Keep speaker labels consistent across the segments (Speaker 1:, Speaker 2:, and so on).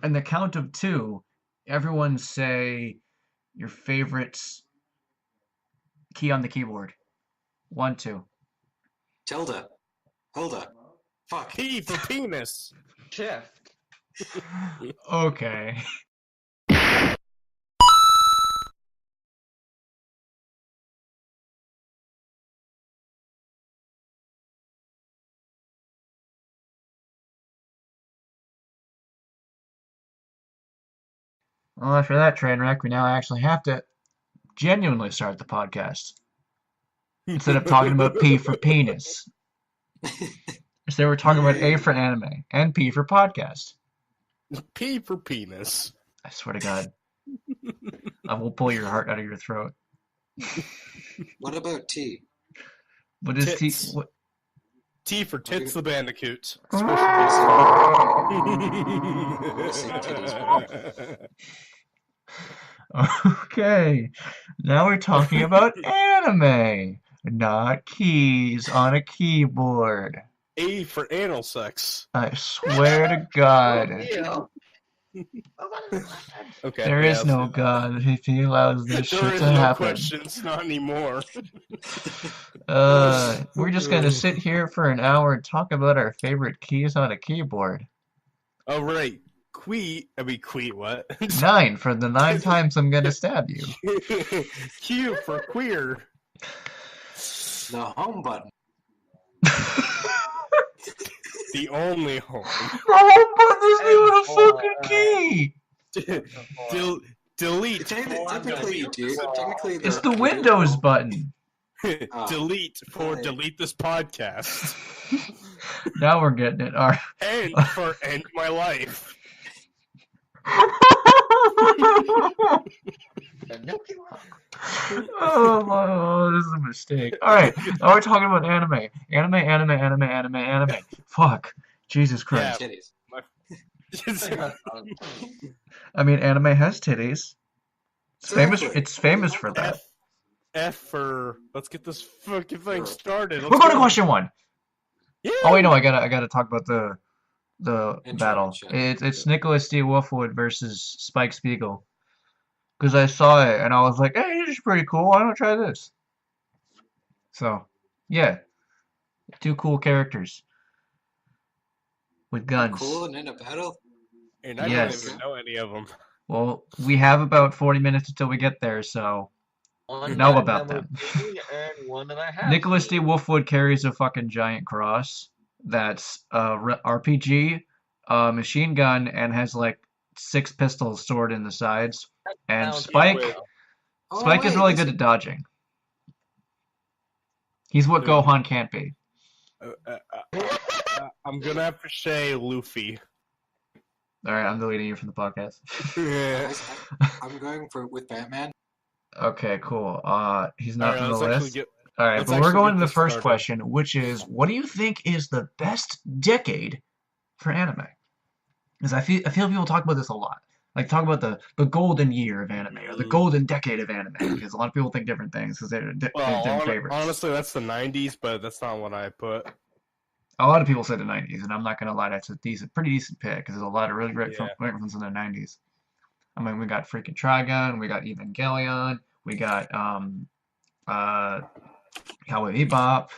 Speaker 1: And the count of two, everyone say your favorite key on the keyboard. 1, 2.
Speaker 2: Tilda. Hilda. Fuck.
Speaker 3: P for penis.
Speaker 4: Shift.
Speaker 1: Okay. Well, after that train wreck, we now actually have to genuinely start the podcast. Instead of talking about P for penis. Instead, we're talking about A for anime and P for podcast.
Speaker 3: P for penis.
Speaker 1: I swear to God. I will pull your heart out of your throat.
Speaker 2: What about T?
Speaker 1: What is T?
Speaker 3: Tits.
Speaker 1: What?
Speaker 3: T for tits the bandicoot.
Speaker 1: Okay. Now we're talking about anime, not keys on a keyboard.
Speaker 3: A for anal sex.
Speaker 1: I swear to God.
Speaker 3: Okay.
Speaker 1: There is no God if he allows this shit
Speaker 3: There is
Speaker 1: to
Speaker 3: no
Speaker 1: happen.
Speaker 3: questions, not anymore.
Speaker 1: We're just gonna sit here for an hour and talk about our favorite keys on a keyboard.
Speaker 3: Oh, right. Queet what?
Speaker 1: 9 for the 9 times I'm gonna stab you.
Speaker 3: Q for queer.
Speaker 2: The home button.
Speaker 3: The only home.
Speaker 1: The home button isn't even a fucking key!
Speaker 3: Delete.
Speaker 2: Technically, you do. Technically,
Speaker 1: It's the Windows button.
Speaker 3: Delete for delete this podcast.
Speaker 1: Now we're getting it. All right.
Speaker 3: And for end my life.
Speaker 1: Oh, this is a mistake. All right, now we're talking about anime. Anime. Fuck. Jesus Christ.
Speaker 3: Yeah.
Speaker 2: Titties.
Speaker 1: I mean, anime has titties. It's famous for that.
Speaker 3: F for let's get this fucking thing started.
Speaker 1: We're going to question 1.
Speaker 3: Yeah.
Speaker 1: Oh wait, no, I gotta talk about the
Speaker 2: Intro,
Speaker 1: battle.
Speaker 2: shit.
Speaker 1: It's Nicholas D. Wolfwood versus Spike Spiegel. Because I saw it and I was like, hey, this is pretty cool. Why don't I try this? So, yeah, 2 cool characters with guns.
Speaker 2: Cool and in a battle.
Speaker 3: And I
Speaker 1: Yes.
Speaker 3: don't even know any of them.
Speaker 1: Well, we have about 40 minutes until we get there, so you know about them.
Speaker 4: And one that I have
Speaker 1: Nicholas D.
Speaker 4: seen.
Speaker 1: Wolfwood carries a fucking giant cross that's RPG, machine gun, and has like 6 pistols stored in the sides. And
Speaker 4: Sounds
Speaker 1: Spike
Speaker 4: good.
Speaker 1: Spike is really good at dodging. He's what Gohan can't be.
Speaker 3: I'm gonna have to say Luffy.
Speaker 1: All right, I'm deleting you from the podcast.
Speaker 2: I'm going with Batman.
Speaker 1: Okay, cool. He's not
Speaker 3: Alright,
Speaker 1: on the
Speaker 3: let's actually
Speaker 1: list.
Speaker 3: get.
Speaker 1: All right,
Speaker 3: let's
Speaker 1: but we're
Speaker 3: actually
Speaker 1: going
Speaker 3: get
Speaker 1: to the
Speaker 3: this
Speaker 1: first
Speaker 3: started.
Speaker 1: question, which is, what do you think is the best decade for anime? Because I feel people talk about this a lot. Like talk about the golden year of anime or the golden decade of anime, because a lot of people think different things because they're different favorites.
Speaker 3: Honestly, that's the 90s, but that's not what I put.
Speaker 1: A lot of people say the 90s, and I'm not gonna lie, that's a pretty decent pick because there's a lot of really great
Speaker 3: Yeah.
Speaker 1: films in the 90s. I mean, we got freaking Trigun, we got Evangelion, we got Cowboy Bebop.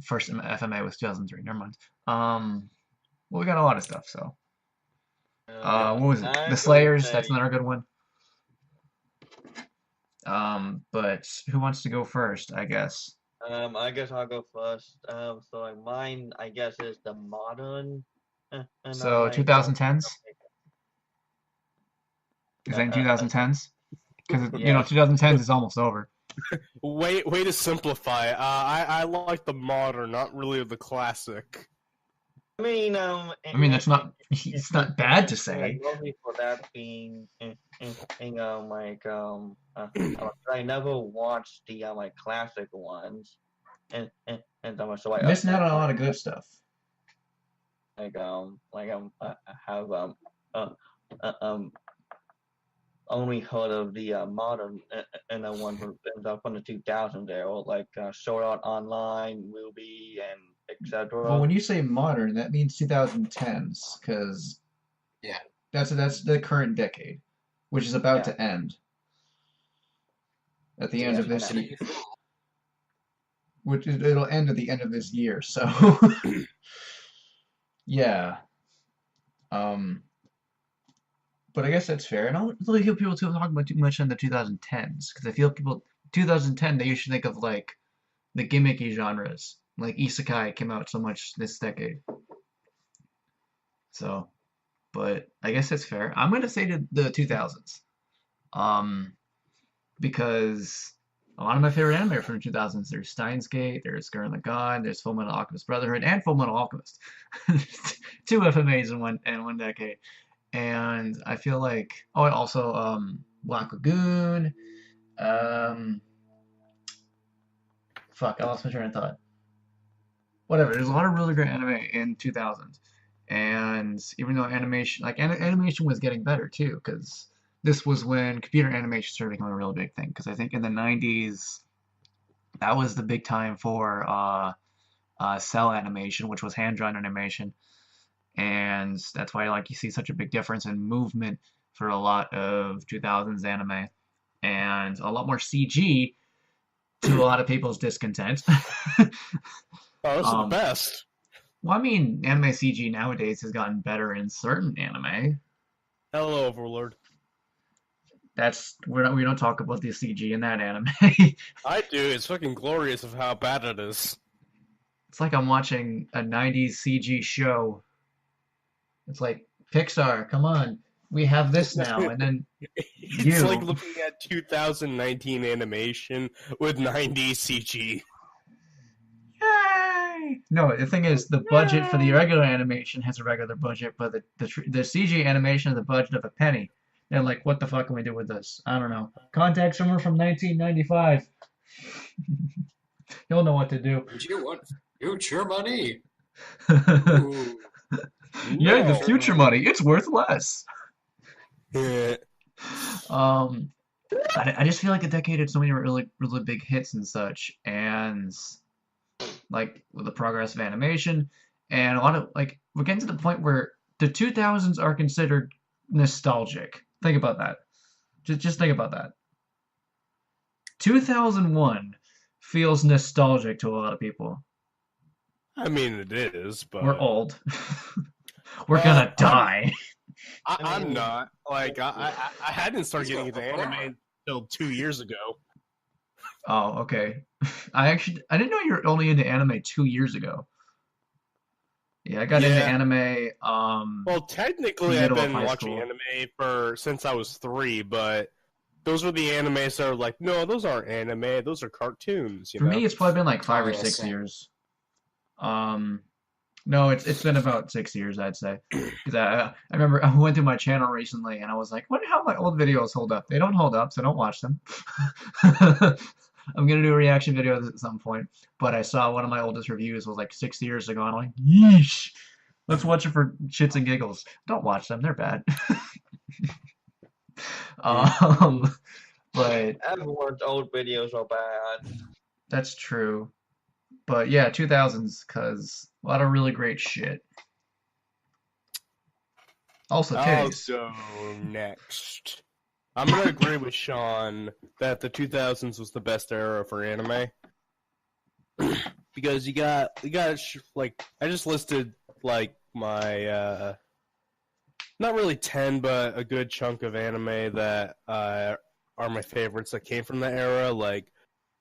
Speaker 1: First FMA was 2003. Never mind. Well, we got a lot of stuff. So, what was it? The Slayers. That's another good one. But who wants to go first? I guess.
Speaker 4: I guess I'll go first. So like mine, I guess, is the modern.
Speaker 1: So 2010s. Is that in 2010s? Because 2010s is almost over.
Speaker 3: Way to simplify. I like the modern, not really the classic.
Speaker 4: I mean,
Speaker 1: that's not. It's not bad to say.
Speaker 4: Mostly for that being, I never watched the like classic ones, and so like
Speaker 1: Missing out on a lot of good stuff.
Speaker 4: I have only heard of the modern and the one from the 2000s there, or like Sword Art Online, Ruby, and etc.
Speaker 1: Well, when you say modern, that means 2010s, because
Speaker 2: Yeah.
Speaker 1: that's the current decade, which is about to end at the end of this year. It'll end at the end of this year. So yeah. But I guess that's fair. And I don't really hear people talk about too much in the 2010s, because I feel people 2010 they usually think of like the gimmicky genres, like isekai came out so much this decade. So, but I guess that's fair. I'm gonna say to the 2000s, because a lot of my favorite anime are from the 2000s. There's Steins Gate, there's Gurren Lagann, there's Fullmetal Alchemist Brotherhood, and Fullmetal Alchemist. Two FMAs in one decade. And I feel like, oh, and also Black Lagoon. Fuck, I lost my train of thought. Whatever. There's a lot of really great anime in 2000s, and even though animation was getting better too, because this was when computer animation started becoming a really big thing. Because I think in the 90s, that was the big time for cell animation, which was hand-drawn animation. And that's why like you see such a big difference in movement for a lot of 2000s anime, and a lot more CG to a lot of people's discontent.
Speaker 3: Oh, this is the best.
Speaker 1: Well, I mean, anime CG nowadays has gotten better in certain anime.
Speaker 3: Hello, Overlord.
Speaker 1: We don't talk about the CG in that anime.
Speaker 3: I do. It's fucking glorious of how bad it is.
Speaker 1: It's like I'm watching a 90s CG show. It's like, Pixar, come on, we have this now, and then
Speaker 3: It's like looking at 2019 animation with 90s CG.
Speaker 1: Yay! No, the thing is, the budget for the regular animation has a regular budget, but the CG animation has the budget of a penny. They're like, what the fuck can we do with this? I don't know. Contact someone from 1995. He'll know what to do.
Speaker 2: You want future money?
Speaker 1: Yeah, the
Speaker 3: No.
Speaker 1: future money. It's worth less.
Speaker 3: Yeah.
Speaker 1: I just feel like the decade had so many really big hits and such, and like with the progress of animation, and a lot of like we're getting to the point where the 2000s are considered nostalgic. Think about that. Just think about that. 2001 feels nostalgic to a lot of people.
Speaker 3: I mean, it is, but
Speaker 1: We're old. We're gonna die.
Speaker 3: I'm not. Like, I hadn't started getting into anime until 2 years ago.
Speaker 1: Oh, okay. I didn't know you were only into anime 2 years ago. Yeah, I got into
Speaker 3: Yeah.
Speaker 1: anime.
Speaker 3: Well, technically, I've
Speaker 1: middle of
Speaker 3: been
Speaker 1: high
Speaker 3: watching
Speaker 1: school.
Speaker 3: anime since I was 3, but those were the animes that are like, no, those aren't anime, those are cartoons.
Speaker 1: For me, it's probably been like 5 or
Speaker 2: yeah,
Speaker 1: 6
Speaker 2: same.
Speaker 1: years. No, it's been about 6 years, I'd say. Because I remember I went through my channel recently and I was like, wonder how my old videos hold up. They don't hold up, so don't watch them. I'm gonna do a reaction video at some point, but I saw one of my oldest reviews was like 6 years ago, and I'm like, yeesh. Let's watch it for shits and giggles. Don't watch them; they're bad. But
Speaker 4: Everyone's old videos are bad.
Speaker 1: that's true. But yeah, 2000s, cause a lot of really great shit. Also,
Speaker 3: I'll
Speaker 1: titties.
Speaker 3: go next. I'm gonna agree with Sean that the 2000s was the best era for anime. Because you got like, I just listed like my not really 10, but a good chunk of anime that are my favorites that came from that era, like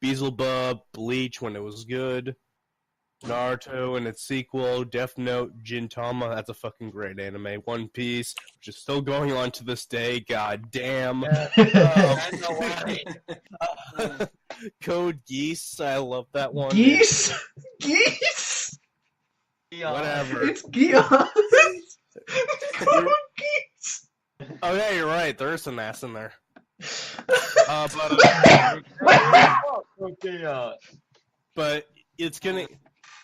Speaker 3: Beelzebub, Bleach when it was good, Naruto and its sequel, Death Note, Gintama, that's a fucking great anime. One Piece, which is still going on to this day, god damn.
Speaker 4: I know why.
Speaker 3: Code Geass, I love that one.
Speaker 1: Geese? Geese?
Speaker 4: Yeah.
Speaker 3: Whatever.
Speaker 1: It's geese. Code geese.
Speaker 3: Oh yeah, you're right, there is an ass in there. But it's gonna,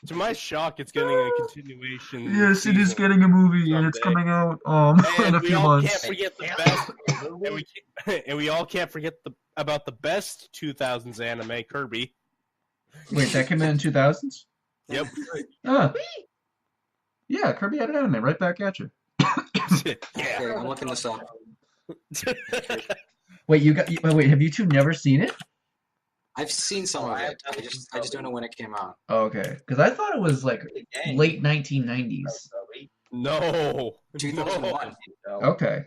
Speaker 3: to my shock, it's getting a continuation.
Speaker 1: Yes, it is
Speaker 3: season.
Speaker 1: getting a movie, and it's
Speaker 3: someday.
Speaker 1: coming out in
Speaker 3: And
Speaker 1: a
Speaker 3: we
Speaker 1: few
Speaker 3: all
Speaker 1: months.
Speaker 3: can't forget the best, and we all can't forget about the best 2000s anime, Kirby.
Speaker 1: Wait, that came out in 2000s?
Speaker 3: Yep.
Speaker 1: Ah, yeah, Kirby had an anime right back at you.
Speaker 2: Okay,
Speaker 3: Yeah.
Speaker 2: I'm looking this up.
Speaker 1: Wait, wait, have you two never seen it?
Speaker 2: I've seen some
Speaker 4: Oh,
Speaker 2: of
Speaker 4: I have
Speaker 2: it. I just don't know when it came out.
Speaker 1: Oh, okay, because I thought it was like
Speaker 4: The game.
Speaker 1: late 1990s.
Speaker 3: No.
Speaker 2: 2001.
Speaker 1: Okay.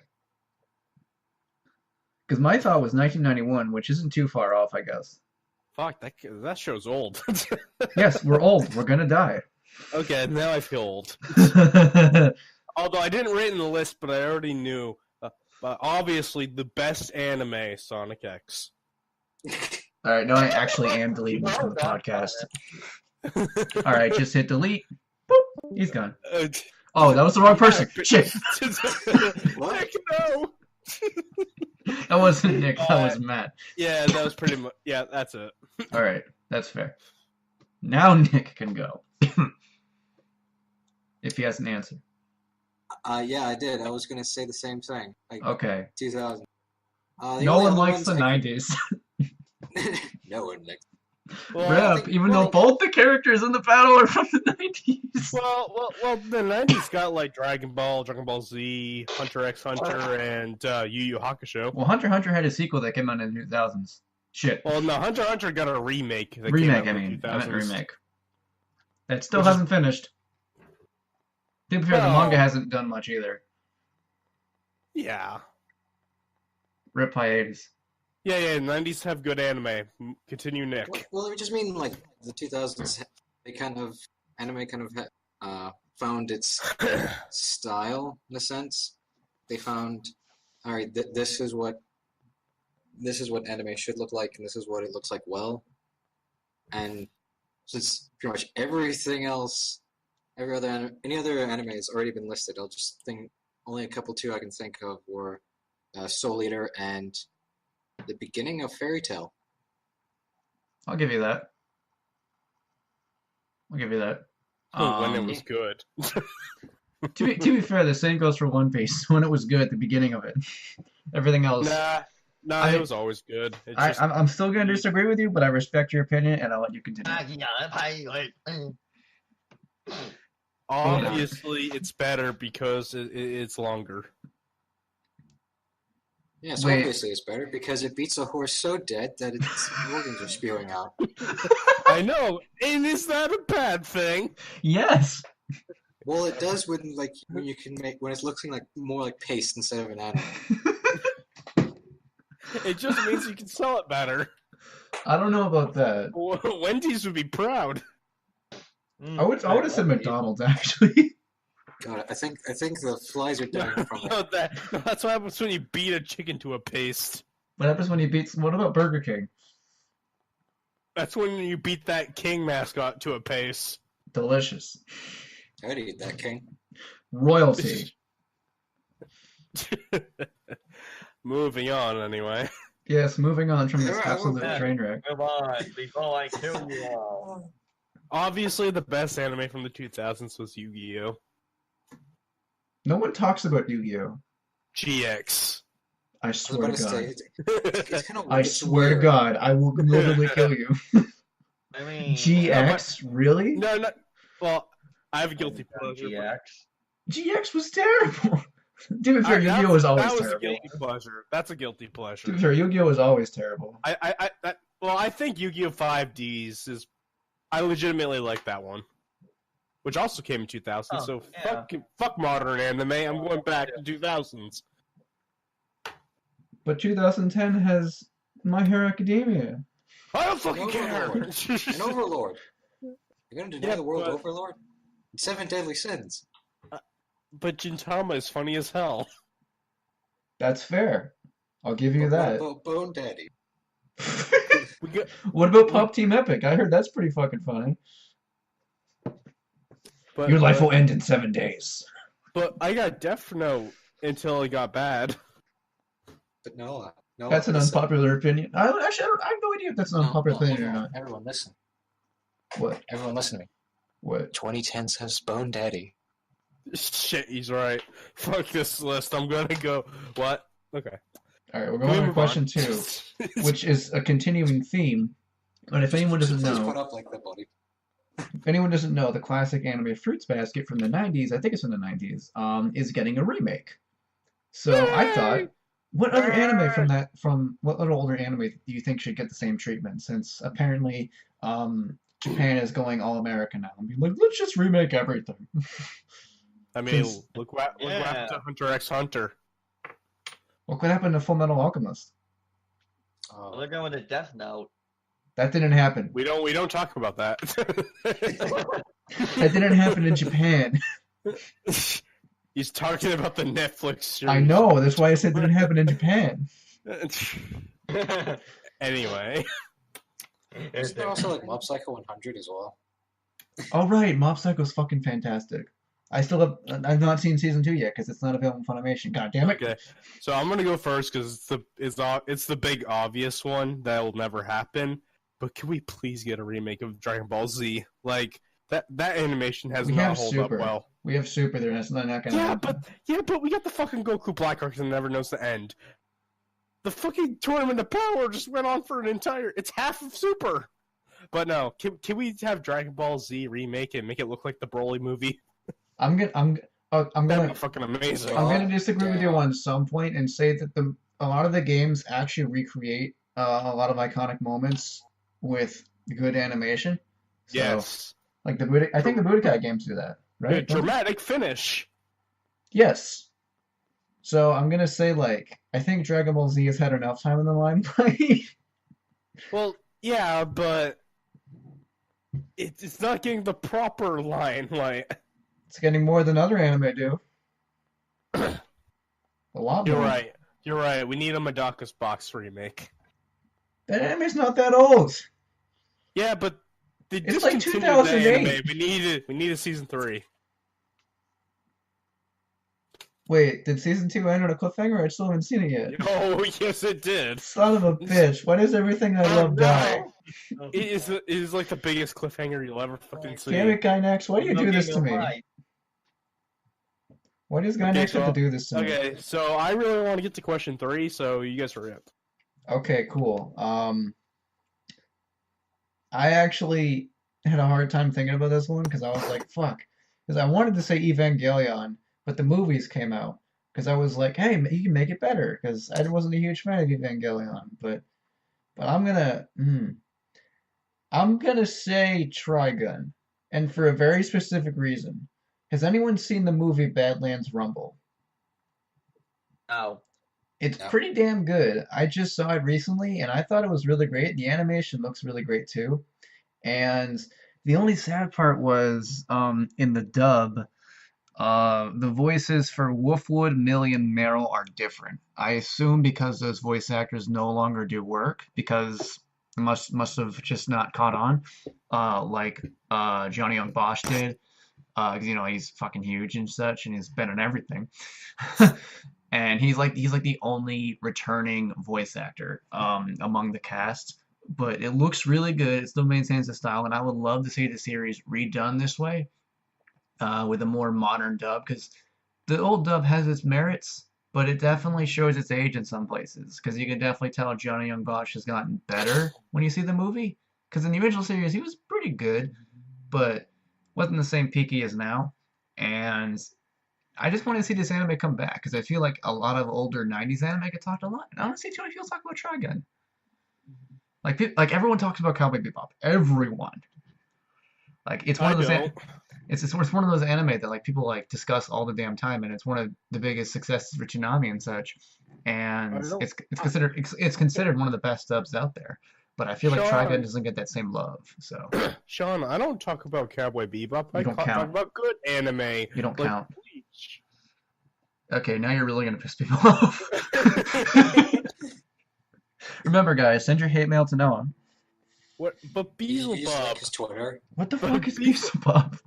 Speaker 1: Because my thought was 1991, which isn't too far off, I guess.
Speaker 3: Fuck, that show's old.
Speaker 1: Yes, we're old. We're gonna die.
Speaker 3: Okay, now I feel old. Although I didn't rate in the list, but I already knew. But obviously, the best anime, Sonic X.
Speaker 1: All right, now I actually am deleting this from the podcast. All right, just hit delete. Boop, he's gone. Oh, that was the wrong person. Shit.
Speaker 2: What?
Speaker 3: Heck no.
Speaker 1: That wasn't Nick. That was Matt.
Speaker 3: Yeah, that was pretty much. Yeah, that's it.
Speaker 1: All right, that's fair. Now Nick can go. If he has an answer.
Speaker 2: Yeah, I did. I was gonna say the same thing. Like
Speaker 1: Okay.
Speaker 2: 2000.
Speaker 1: No one likes the 90s.
Speaker 2: No one likes.
Speaker 3: Well,
Speaker 1: Rip, even though both the characters in the battle are from the 90s.
Speaker 3: well, the 90s got like Dragon Ball Z, Hunter x Hunter, and Yu Yu Hakusho.
Speaker 1: Well, Hunter x Hunter had a sequel that came out in the 2000s. Shit.
Speaker 3: Well, no, Hunter x Hunter got a remake. That
Speaker 1: Remake,
Speaker 3: came
Speaker 1: I
Speaker 3: out in
Speaker 1: mean.
Speaker 3: the
Speaker 1: I meant
Speaker 3: 2000s.
Speaker 1: remake. That still
Speaker 3: Which is-
Speaker 1: hasn't finished. To be fair, the
Speaker 3: Well-
Speaker 1: manga hasn't done much either.
Speaker 3: Yeah.
Speaker 1: Rip hiatus.
Speaker 3: Yeah, 90s have good anime. Continue, Nick.
Speaker 2: Well, it just mean like the 2000s. They anime found its style in a sense. They found, all right, this is what anime should look like, and this is what it looks like well. And since pretty much everything else, any other anime has already been listed, I'll just think only a couple two I can think of were Soul Eater and the beginning of Fairy Tail.
Speaker 1: I'll give you that. I'll give you that.
Speaker 3: When it was good.
Speaker 1: To be fair, the same goes for One Piece. When it was good at the beginning of it. Everything else.
Speaker 3: Nah, it was always good. It's just,
Speaker 1: I'm still going to disagree with you, but I respect your opinion, and I'll let you continue.
Speaker 3: obviously, it's better because it's longer.
Speaker 2: Yes,
Speaker 1: Wait.
Speaker 2: obviously it's better because it beats a horse so dead that its organs are spewing out.
Speaker 3: I know, and is that a bad thing?
Speaker 1: Yes.
Speaker 2: Well, it does when you can when it's looking like more like paste instead of an animal.
Speaker 3: It just means you can sell it better.
Speaker 1: I don't know about that.
Speaker 3: Wendy's would be proud.
Speaker 1: I would have said McDonald's, actually.
Speaker 2: God, I think the flies are dying from it.
Speaker 3: That's what happens when you beat a chicken to a paste.
Speaker 1: What happens when you beat... What about Burger King?
Speaker 3: That's when you beat that king mascot to a paste.
Speaker 1: Delicious.
Speaker 2: I'd eat that, King.
Speaker 1: Royalty.
Speaker 3: Moving on, anyway.
Speaker 1: Yes, moving on from this
Speaker 2: Yeah,
Speaker 1: absolute
Speaker 4: yeah.
Speaker 1: train wreck.
Speaker 4: Come on, before I kill you all.
Speaker 3: Obviously, the best anime from the 2000s was Yu-Gi-Oh!
Speaker 1: No one talks about Yu-Gi-Oh!
Speaker 3: GX.
Speaker 1: I
Speaker 2: I was
Speaker 1: swear
Speaker 2: about
Speaker 1: to
Speaker 2: to
Speaker 1: God.
Speaker 2: say, it's kind of
Speaker 1: I swear to God, I will literally kill you.
Speaker 4: I mean,
Speaker 1: GX? Really?
Speaker 3: No. Well, I have a guilty pleasure.
Speaker 4: GX.
Speaker 1: GX was terrible. To be fair, Yu-Gi-Oh! was always
Speaker 3: that was
Speaker 1: terrible.
Speaker 3: a guilty pleasure. That's a guilty
Speaker 1: To
Speaker 3: pleasure.
Speaker 1: be fair, Yu-Gi-Oh! was always terrible.
Speaker 3: I think Yu-Gi-Oh! 5Ds is. I legitimately like that one, which also came in 2000.
Speaker 4: Oh,
Speaker 3: so
Speaker 4: yeah.
Speaker 3: fuck modern anime. I'm going back to 2000s.
Speaker 1: But 2010 has My Hero Academia.
Speaker 3: I don't fucking
Speaker 2: An
Speaker 3: care.
Speaker 2: An overlord. You're gonna deny
Speaker 3: Yeah,
Speaker 2: the world
Speaker 3: but-
Speaker 2: overlord? 7 deadly sins.
Speaker 3: But Gintama is funny as hell.
Speaker 1: That's fair. I'll give you that.
Speaker 2: What about Bone Daddy?
Speaker 3: We got,
Speaker 1: What about Pop Team Epic? I heard that's pretty fucking funny.
Speaker 3: but,
Speaker 1: Your life
Speaker 3: but,
Speaker 1: will end in 7 days.
Speaker 3: but I got Death Note until it got bad.
Speaker 2: But no.
Speaker 1: That's an
Speaker 2: listen.
Speaker 1: unpopular opinion. I have no idea if that's an unpopular opinion or not.
Speaker 2: Everyone listen.
Speaker 1: What?
Speaker 2: Everyone listen to me.
Speaker 1: What?
Speaker 2: 2010 says Bone Daddy.
Speaker 3: Shit, he's right. Fuck this list. I'm gonna go. What? Okay.
Speaker 1: All right, we're
Speaker 3: Can
Speaker 1: going
Speaker 3: we
Speaker 1: on to
Speaker 3: move
Speaker 1: question
Speaker 3: on?
Speaker 1: 2, which is a continuing theme. And if anyone doesn't
Speaker 2: Please put
Speaker 1: know,
Speaker 2: up like that, buddy.
Speaker 1: if anyone doesn't know, the classic anime Fruits Basket from the 90s, I think it's from the 90s, is getting a remake. So I
Speaker 3: Yay!
Speaker 1: thought, what other older anime do you think should get the same treatment? Since apparently Japan is going all American now and be like, let's just remake everything.
Speaker 3: I mean,
Speaker 1: Since
Speaker 3: look what happened to Hunter x Hunter.
Speaker 1: look what happened to Full Metal Alchemist.
Speaker 4: Well, they're going with a Death Note.
Speaker 1: That didn't happen.
Speaker 3: We don't talk about that.
Speaker 1: That didn't happen in Japan.
Speaker 3: He's talking about the Netflix series.
Speaker 1: I know. That's why I said it didn't happen in Japan.
Speaker 3: Anyway.
Speaker 2: Isn't there also like Mob Psycho 100 as well?
Speaker 1: Oh right, Mob Psycho's fucking fantastic. I've not seen season 2 yet because it's not available on Funimation. God damn it.
Speaker 3: Okay, so I'm gonna go first because it's the big obvious one that will never happen. But can we please get a remake of Dragon Ball Z? Like that animation has
Speaker 1: We
Speaker 3: not
Speaker 1: have
Speaker 3: held
Speaker 1: Super.
Speaker 3: up well.
Speaker 1: We have Super there. That's not gonna happen.
Speaker 3: But we got the fucking Goku Black Arc that never knows the end. The fucking Tournament of Power just went on for it's half of Super. But no, can we have Dragon Ball Z remake and make it look like the Broly movie?
Speaker 1: I'm
Speaker 3: That'd
Speaker 1: gonna
Speaker 3: be fucking amazing.
Speaker 1: I'm gonna disagree with you on some point and say that a lot of the games actually recreate a lot of iconic moments with good animation. So,
Speaker 3: Yes.
Speaker 1: like I think the Budokai games do that, right?
Speaker 3: A dramatic finish.
Speaker 1: Yes. So I'm gonna say I think Dragon Ball Z has had enough time in the limelight.
Speaker 3: Well, yeah, but it's not getting the proper limelight.
Speaker 1: It's getting more than other anime do. A lot more.
Speaker 3: You're right. We need a Madoka's Box remake.
Speaker 1: That anime's not that old.
Speaker 3: Yeah, but they
Speaker 1: It's like
Speaker 3: discontinued
Speaker 1: 2008.
Speaker 3: the anime. We need a season 3.
Speaker 1: Wait, did season 2 end on a cliffhanger? I still haven't seen it yet.
Speaker 3: Oh, yes, it did.
Speaker 1: Son of a bitch! Why does everything I love die?
Speaker 3: It is like the biggest cliffhanger you'll ever fucking see.
Speaker 1: Damn it, Gynax! Why do you do this to me? Why does Gynax have to do this to me?
Speaker 3: Okay, so I really want to get to question 3, so you guys hurry up.
Speaker 1: Okay, cool. I actually had a hard time thinking about this one because I was like, fuck. Because I wanted to say Evangelion, but the movies came out. Because I was like, hey, you can make it better. Because I wasn't a huge fan of Evangelion. But I'm gonna say Trigun. And for a very specific reason. Has anyone seen the movie Badlands Rumble?
Speaker 4: No.
Speaker 1: It's
Speaker 2: No.
Speaker 1: pretty damn good. I just saw it recently and I thought it was really great. The animation looks really great too. And the only sad part was in the dub, the voices for Wolfwood, Millie, and Meryl are different. I assume because those voice actors no longer do work because must have just not caught on, like Johnny Young Bosch did. 'Cause, he's fucking huge and such, and he's been in everything. And he's like the only returning voice actor among the cast. But it looks really good. It still maintains the style, and I would love to see the series redone this way, with a more modern dub, because the old dub has its merits, but it definitely shows its age in some places. Because you can definitely tell Johnny Young Bosch has gotten better when you see the movie. Because in the original series, he was pretty good, but wasn't the same peak he is now. And I just want to see this anime come back because I feel like a lot of older '90s anime get talked a lot, and I want to see too many people talk about Trigun. Like everyone talks about Cowboy Bebop. Everyone. Like it's one of those. It's one of those anime that people discuss all the damn time, and it's one of the biggest successes for Toonami and such. And it's considered one of the best dubs out there. But I feel like Trigun doesn't get that same love. So
Speaker 3: Sean, I don't talk about Cowboy Bebop.
Speaker 1: You don't count.
Speaker 3: Talk about good anime.
Speaker 1: You don't count.
Speaker 3: Bleach.
Speaker 1: Okay, now you're really gonna piss people off. Remember, guys, send your hate mail to Noah.
Speaker 3: What? But
Speaker 2: You just like
Speaker 3: Beelzebub
Speaker 2: his Twitter.
Speaker 1: What the fuck is Bebop?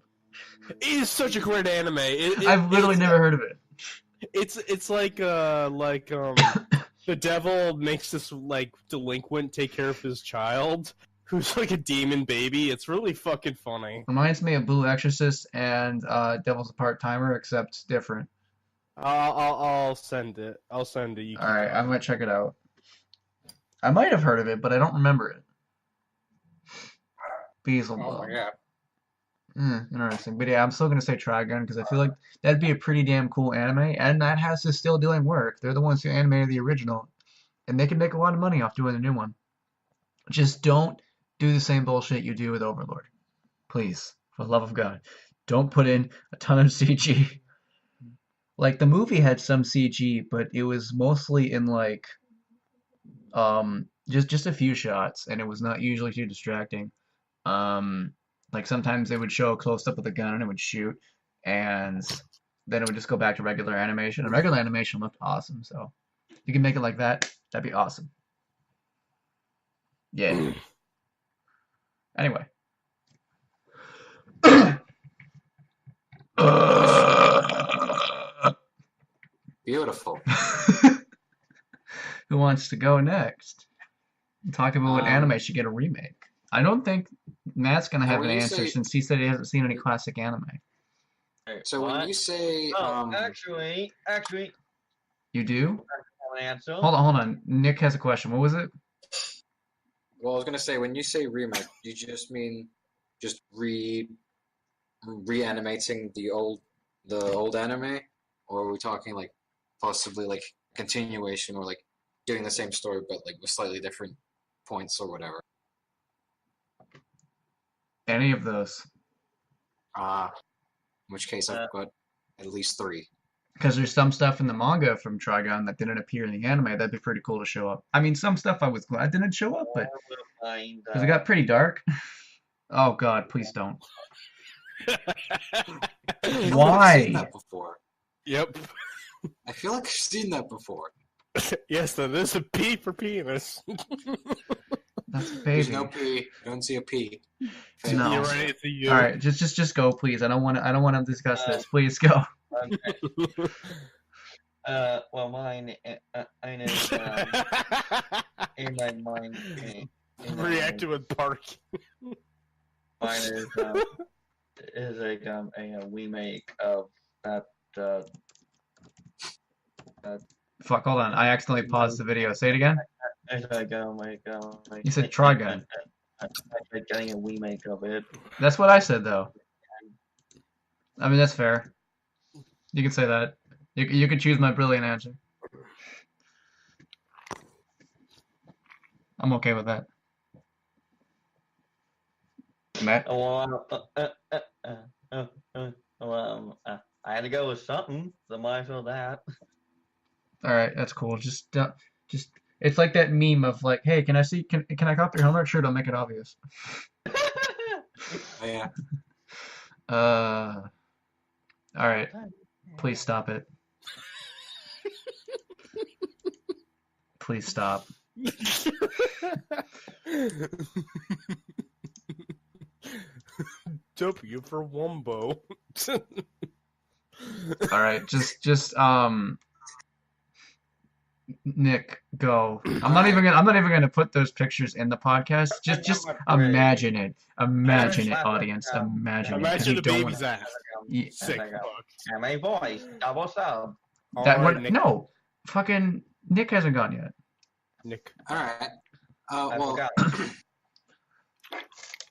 Speaker 3: is such a great anime.
Speaker 1: I've literally never heard of it.
Speaker 3: It's like the devil makes this delinquent take care of his child who's like a demon baby. It's really fucking funny.
Speaker 1: Reminds me of Blue Exorcist and Devil's a Part-Timer, except different.
Speaker 3: I'll send it. I'll send it.
Speaker 1: All right, I might check it out. I might have heard of it, but I don't remember it. Beelzebub.
Speaker 2: Oh my god.
Speaker 1: Interesting. But yeah, I'm still gonna say Trigun because I feel like that'd be a pretty damn cool anime, and that house is still doing work. They're the ones who animated the original, and they can make a lot of money off doing the new one. Just don't do the same bullshit you do with Overlord. Please, for the love of God. Don't put in a ton of CG. Like the movie had some CG, but it was mostly in like just a few shots, and it was not usually too distracting. Um, like sometimes they would show a close up of the gun and it would shoot, and then it would just go back to regular animation. And regular animation looked awesome, so if you can make it like that, that'd be awesome. Yeah. Anyway.
Speaker 2: Beautiful.
Speaker 1: Who wants to go next? Talk about what anime should get a remake. I don't think Matt's gonna have an answer since he said he hasn't seen any classic anime.
Speaker 2: So when you say,
Speaker 4: actually,
Speaker 1: you do?
Speaker 4: I have an answer.
Speaker 1: Hold on. Nick has a question. What was it?
Speaker 2: Well, I was gonna say when you say remake, do you just mean just reanimating the old anime, or are we talking like possibly like continuation or like doing the same story but like with slightly different points or whatever?
Speaker 1: Any of those.
Speaker 2: In which case I've got at least 3.
Speaker 1: Because there's some stuff in the manga from Trigun that didn't appear in the anime. That'd be pretty cool to show up. I mean, some stuff I was glad didn't show up, but because it got pretty dark. Oh God, please don't. Why?
Speaker 2: I've seen that before.
Speaker 3: Yep.
Speaker 2: I feel like I've seen that before.
Speaker 3: Yes, that is a P for penis.
Speaker 1: That's a
Speaker 2: There's
Speaker 1: baby.
Speaker 2: no P. I don't see a P.
Speaker 1: No.
Speaker 3: You're right, it's a U.
Speaker 1: All right, just go, please. I don't want to discuss this. Please go.
Speaker 4: Okay. Well, mine is in my mind.
Speaker 3: Reacted with bark.
Speaker 4: Mine is a remake of that.
Speaker 1: Fuck, hold on. I accidentally paused the video. Say it again.
Speaker 4: It's like
Speaker 1: You said Trigun.
Speaker 4: like getting a remake of it.
Speaker 1: That's what I said, though. I mean, that's fair. You can say that. You can choose my brilliant answer. I'm okay with that. Matt?
Speaker 4: Well, I had to go with something, so might as well that.
Speaker 1: All right, that's cool. Just it's like that meme of like, hey, can I cop your homework? Sure, don't make it obvious.
Speaker 2: Oh, yeah.
Speaker 1: All right. Please stop it. Please stop.
Speaker 3: W for Wumbo.
Speaker 1: All right, just Nick, go. I'm not even gonna put those pictures in the podcast. Just imagine it. Imagine it, audience. Imagine it. 'Cause
Speaker 3: Imagine
Speaker 1: you
Speaker 3: the
Speaker 1: don't
Speaker 3: baby's
Speaker 1: wanna-
Speaker 3: ass.
Speaker 1: Yeah,
Speaker 3: Sick
Speaker 4: There you go.
Speaker 3: fuck.
Speaker 4: And my voice, double sub.
Speaker 1: that
Speaker 3: Alright,
Speaker 1: one.
Speaker 3: Nick.
Speaker 1: No, fucking Nick hasn't gone yet.
Speaker 3: Nick.
Speaker 2: All right.
Speaker 4: I
Speaker 2: Well,
Speaker 4: forgot.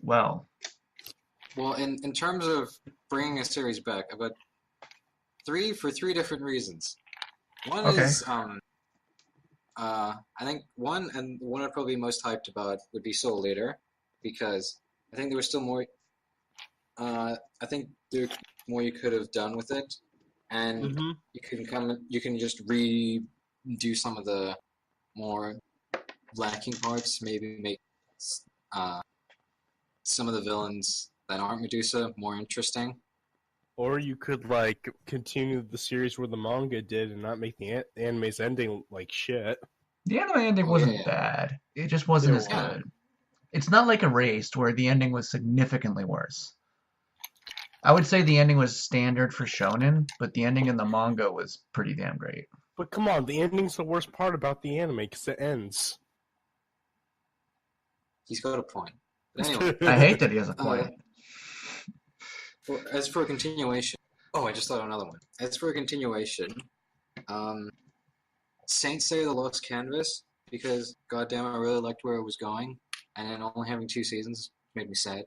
Speaker 1: Well,
Speaker 2: well, in terms of bringing a series back, I've got 3 for 3 different reasons. One
Speaker 1: Okay.
Speaker 2: is I think one and the one I'd probably be most hyped about would be Soul Eater, because I think there was still more. I think there more you could have done with it, and
Speaker 3: Mm-hmm.
Speaker 2: you can just redo some of the more lacking parts. Maybe make some of the villains that aren't Medusa more interesting.
Speaker 3: Or you could like continue the series where the manga did and not make the anime's ending like shit.
Speaker 1: the anime ending
Speaker 2: Oh,
Speaker 1: wasn't
Speaker 2: yeah.
Speaker 1: bad. It just wasn't
Speaker 3: It
Speaker 1: as
Speaker 2: wasn't.
Speaker 1: good. It's not like Erased, where the ending was significantly worse. I would say the ending was standard for shonen, but the ending in the manga was pretty damn great.
Speaker 3: But come on, the ending's the worst part about the anime because it ends.
Speaker 2: He's got a point. But anyway,
Speaker 1: I hate that he has a point.
Speaker 2: as for a continuation, oh, I just thought of another one. As for a continuation, Saint Seiya: The Lost Canvas, because goddamn, I really liked where it was going, and then only having 2 seasons made me sad
Speaker 1: Sad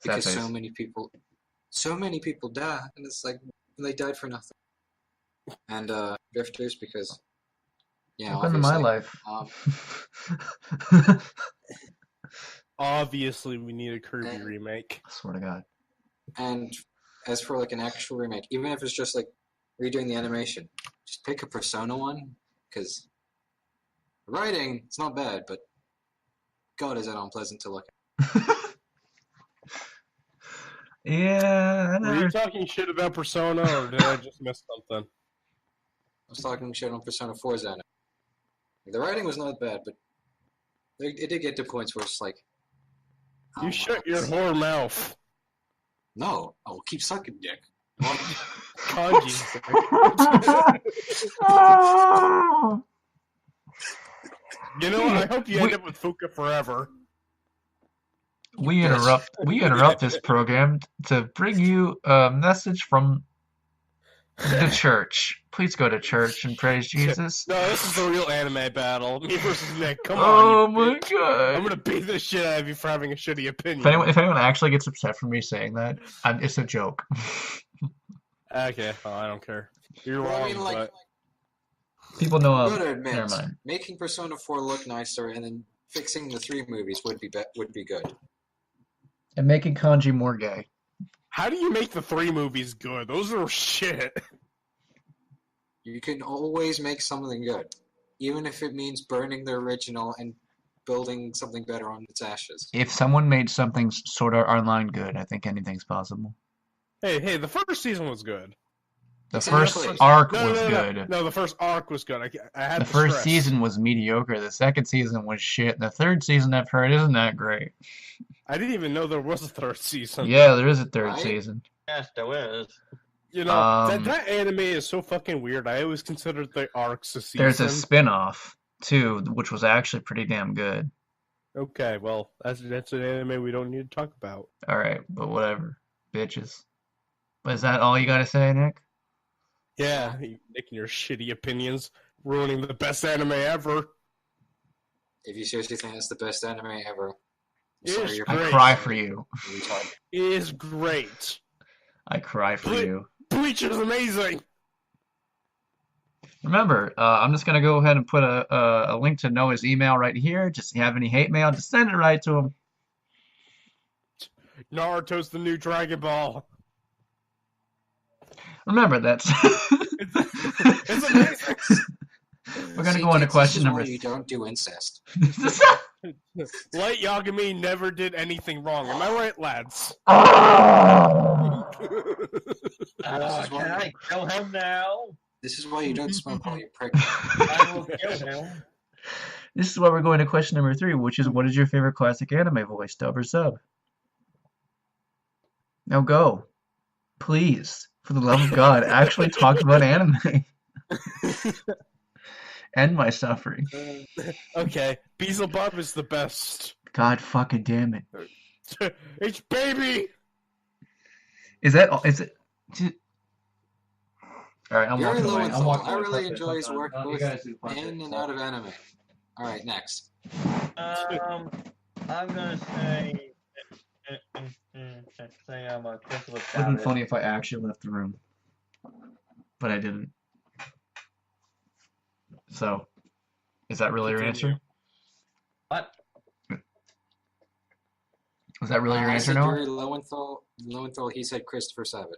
Speaker 2: because
Speaker 1: face.
Speaker 2: so many people. so many people die, and it's like they died for nothing. And Drifters, because
Speaker 1: Welcome to my life.
Speaker 3: Obviously, we need a Kirby remake.
Speaker 1: I swear to God.
Speaker 2: And as for like an actual remake, even if it's just like redoing the animation, just pick a Persona one, because the writing, it's not bad, but God, is it unpleasant to look at.
Speaker 1: Yeah.
Speaker 3: Were you talking shit about Persona, or did I just miss something?
Speaker 2: I was talking shit on Persona 4's anime. The writing was not bad, but it did get to points where it's like...
Speaker 3: You shut your whore mouth.
Speaker 2: No, I will keep sucking dick.
Speaker 3: Kanji. You know, I hope you end up with Fuka forever.
Speaker 1: We interrupt this program to bring you a message from the church. Please go to church and praise Jesus.
Speaker 3: No, this is the real anime battle. Me versus Nick. Come on.
Speaker 1: Oh my God.
Speaker 3: I'm gonna beat the shit out of you for having a shitty opinion.
Speaker 1: If anyone actually gets upset for me saying that, it's a joke.
Speaker 3: Okay, well, I don't care. You're
Speaker 2: Well,
Speaker 3: wrong,
Speaker 2: I mean, like,
Speaker 3: but...
Speaker 1: People know
Speaker 2: I'm gonna admit,
Speaker 1: never mind.
Speaker 2: making Persona 4 look nicer and then fixing the 3 movies would be good.
Speaker 1: And making kanji more gay.
Speaker 3: How do you make the 3 movies good? Those are shit.
Speaker 2: You can always make something good, even if it means burning the original and building something better on its ashes.
Speaker 1: If someone made something sort of online good, I think anything's possible.
Speaker 3: Hey, the first season was good.
Speaker 1: The first arc was good.
Speaker 3: No, the first arc was good. I had
Speaker 1: the first season was mediocre. The second season was shit. And the third season, I've heard, isn't that great.
Speaker 3: I didn't even know there was a third season.
Speaker 1: Yeah, there is a third season.
Speaker 4: Yes, there is.
Speaker 3: You know, that anime is so fucking weird. I always considered the arcs a season.
Speaker 1: There's a spin-off, too, which was actually pretty damn good.
Speaker 3: Okay, well, that's an anime we don't need to talk about.
Speaker 1: Alright, but whatever. Bitches. But is that all you gotta say, Nick?
Speaker 3: Yeah, Nick and your shitty opinions, ruining the best anime ever.
Speaker 2: If you seriously think it's the best anime ever,
Speaker 1: I cry for you.
Speaker 3: It is great.
Speaker 1: I cry for you.
Speaker 3: Bleach is amazing.
Speaker 1: Remember, I'm just gonna go ahead and put a link to Noah's email right here. Just if you have any hate mail, just send it right to him.
Speaker 3: Naruto's the new Dragon Ball.
Speaker 1: Remember, that's...
Speaker 3: it's amazing.
Speaker 1: We're gonna go on to question number...
Speaker 2: You don't do incest.
Speaker 3: Light Yagami never did anything wrong. Am I right, lads?
Speaker 4: Can I kill him now?
Speaker 2: This is why you don't smoke while you're pregnant.
Speaker 4: I will kill him.
Speaker 1: This is why we're going to question number 3, which is, what is your favorite classic anime voice, dub or sub? Now go. Please, for the love of God, actually talk about anime. End my suffering.
Speaker 3: Okay, Beelzebub is the best.
Speaker 1: God fucking damn it.
Speaker 3: It's baby!
Speaker 1: Is it... Alright, I'm
Speaker 2: Gary
Speaker 1: walking away.
Speaker 2: Lowenthal, I really enjoy his work both in and out of anime. Alright, next.
Speaker 4: I'm gonna say I'm a Crystal
Speaker 1: It would have been funny if I actually left the room. But I didn't. So, is that really your answer?
Speaker 4: What?
Speaker 1: Was that really your
Speaker 2: I
Speaker 1: answer,
Speaker 2: said
Speaker 1: Noah?
Speaker 2: Gary Lowenthal, he said Christopher Sabat.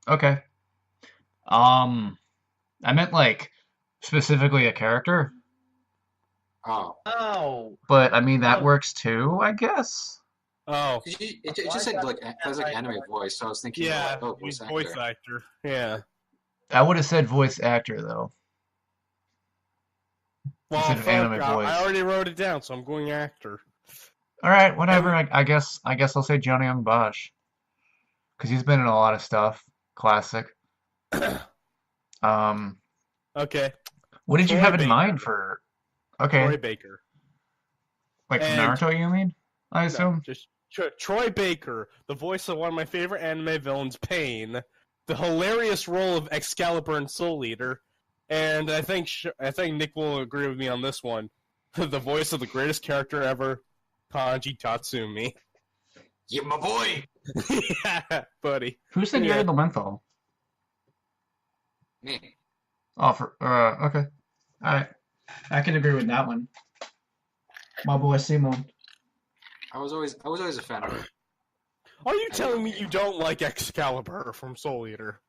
Speaker 1: Okay. I meant like specifically a character.
Speaker 2: Oh.
Speaker 4: Oh.
Speaker 1: But I mean that works too, I guess.
Speaker 3: Oh.
Speaker 2: It just said like has like anime voice, so I was thinking
Speaker 3: Yeah,
Speaker 2: like, voice actor.
Speaker 3: voice actor. Yeah.
Speaker 1: I would have said voice actor though.
Speaker 3: Well,
Speaker 1: Instead of anime voice.
Speaker 3: I already wrote it down, so I'm going actor.
Speaker 1: All right, whatever. I guess I'll say Johnny Young Bosch, because he's been in a lot of stuff. Classic.
Speaker 3: Okay.
Speaker 1: What did you
Speaker 3: Troy
Speaker 1: have in
Speaker 3: Baker.
Speaker 1: mind for? Okay.
Speaker 3: Troy Baker.
Speaker 1: Like from
Speaker 3: And-
Speaker 1: Naruto, you mean? I assume.
Speaker 3: No, just Troy Baker, the voice of one of my favorite anime villains, Pain, the hilarious role of Excalibur and Soul Eater, and I think Nick will agree with me on this one, the voice of the greatest character ever, Kanji Tatsumi.
Speaker 2: You my boy.
Speaker 3: Yeah, buddy.
Speaker 1: Who said
Speaker 3: Yeah.
Speaker 1: you're the menthol?
Speaker 2: Me.
Speaker 1: Oh, okay. Alright. I can agree with that one. My boy Simon.
Speaker 2: I was always a fan of it.
Speaker 3: Are you telling me you don't like Excalibur from Soul Eater?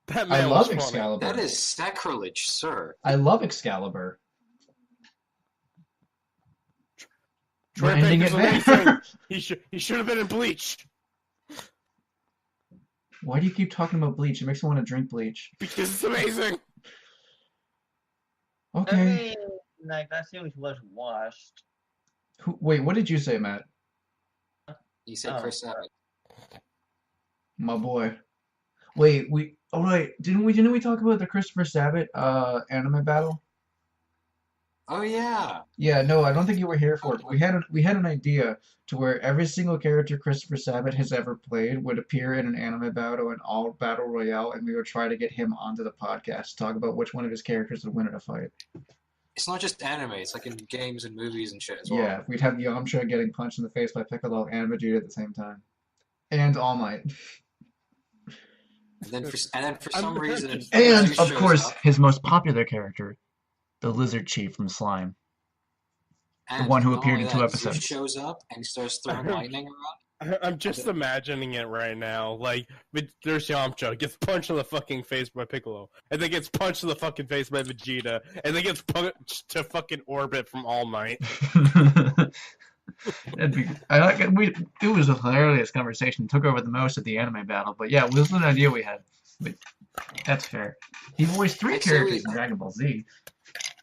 Speaker 3: That
Speaker 1: I
Speaker 3: man
Speaker 1: love
Speaker 3: was funny.
Speaker 1: Excalibur.
Speaker 2: That is sacrilege, sir.
Speaker 1: I love Excalibur.
Speaker 3: Troy
Speaker 1: We're ending
Speaker 3: Baker's
Speaker 1: it
Speaker 3: amazing.
Speaker 1: there.
Speaker 3: He should have been in Bleach
Speaker 1: Why do you keep talking about bleach? It makes me want to drink bleach.
Speaker 3: because it's amazing.
Speaker 4: I
Speaker 1: Okay.
Speaker 4: mean, like that series was washed.
Speaker 1: Wait, what did you say, Matt?
Speaker 2: You said
Speaker 4: Oh,
Speaker 2: Chris Sabat.
Speaker 1: My boy. Wait, didn't we talk about the Christopher Sabat anime battle?
Speaker 2: Oh yeah.
Speaker 1: Yeah, no, I don't think you were here for it. We had an idea to where every single character Christopher Sabat has ever played would appear in an anime battle and all battle royale, and we would try to get him onto the podcast to talk about which one of his characters would win in a fight.
Speaker 2: It's not just anime. It's like in games and movies and shit as well.
Speaker 1: Yeah, we'd have Yamcha getting punched in the face by Piccolo and Vegeta at the same time, and All Might,
Speaker 2: And then for some reason,
Speaker 3: just-
Speaker 1: and
Speaker 2: Zeus
Speaker 1: of
Speaker 2: shows
Speaker 1: course
Speaker 2: up,
Speaker 1: his most popular character, the Lizard Chief from Slime.
Speaker 2: and
Speaker 1: one who
Speaker 2: not
Speaker 1: appeared
Speaker 2: only
Speaker 1: in 2
Speaker 2: that,
Speaker 1: episodes.
Speaker 2: Zeus shows up and he starts throwing lightning around.
Speaker 3: I'm just imagining it right now. Like, there's Yamcha, gets punched in the fucking face by Piccolo, and then gets punched in the fucking face by Vegeta, and then gets punched to fucking orbit from All Might.
Speaker 1: It was a hilarious conversation. Took over the most of the anime battle, but yeah, it was an idea we had. But that's fair. He voiced 3
Speaker 2: I'd say
Speaker 1: characters
Speaker 2: we-
Speaker 1: in Dragon Ball Z.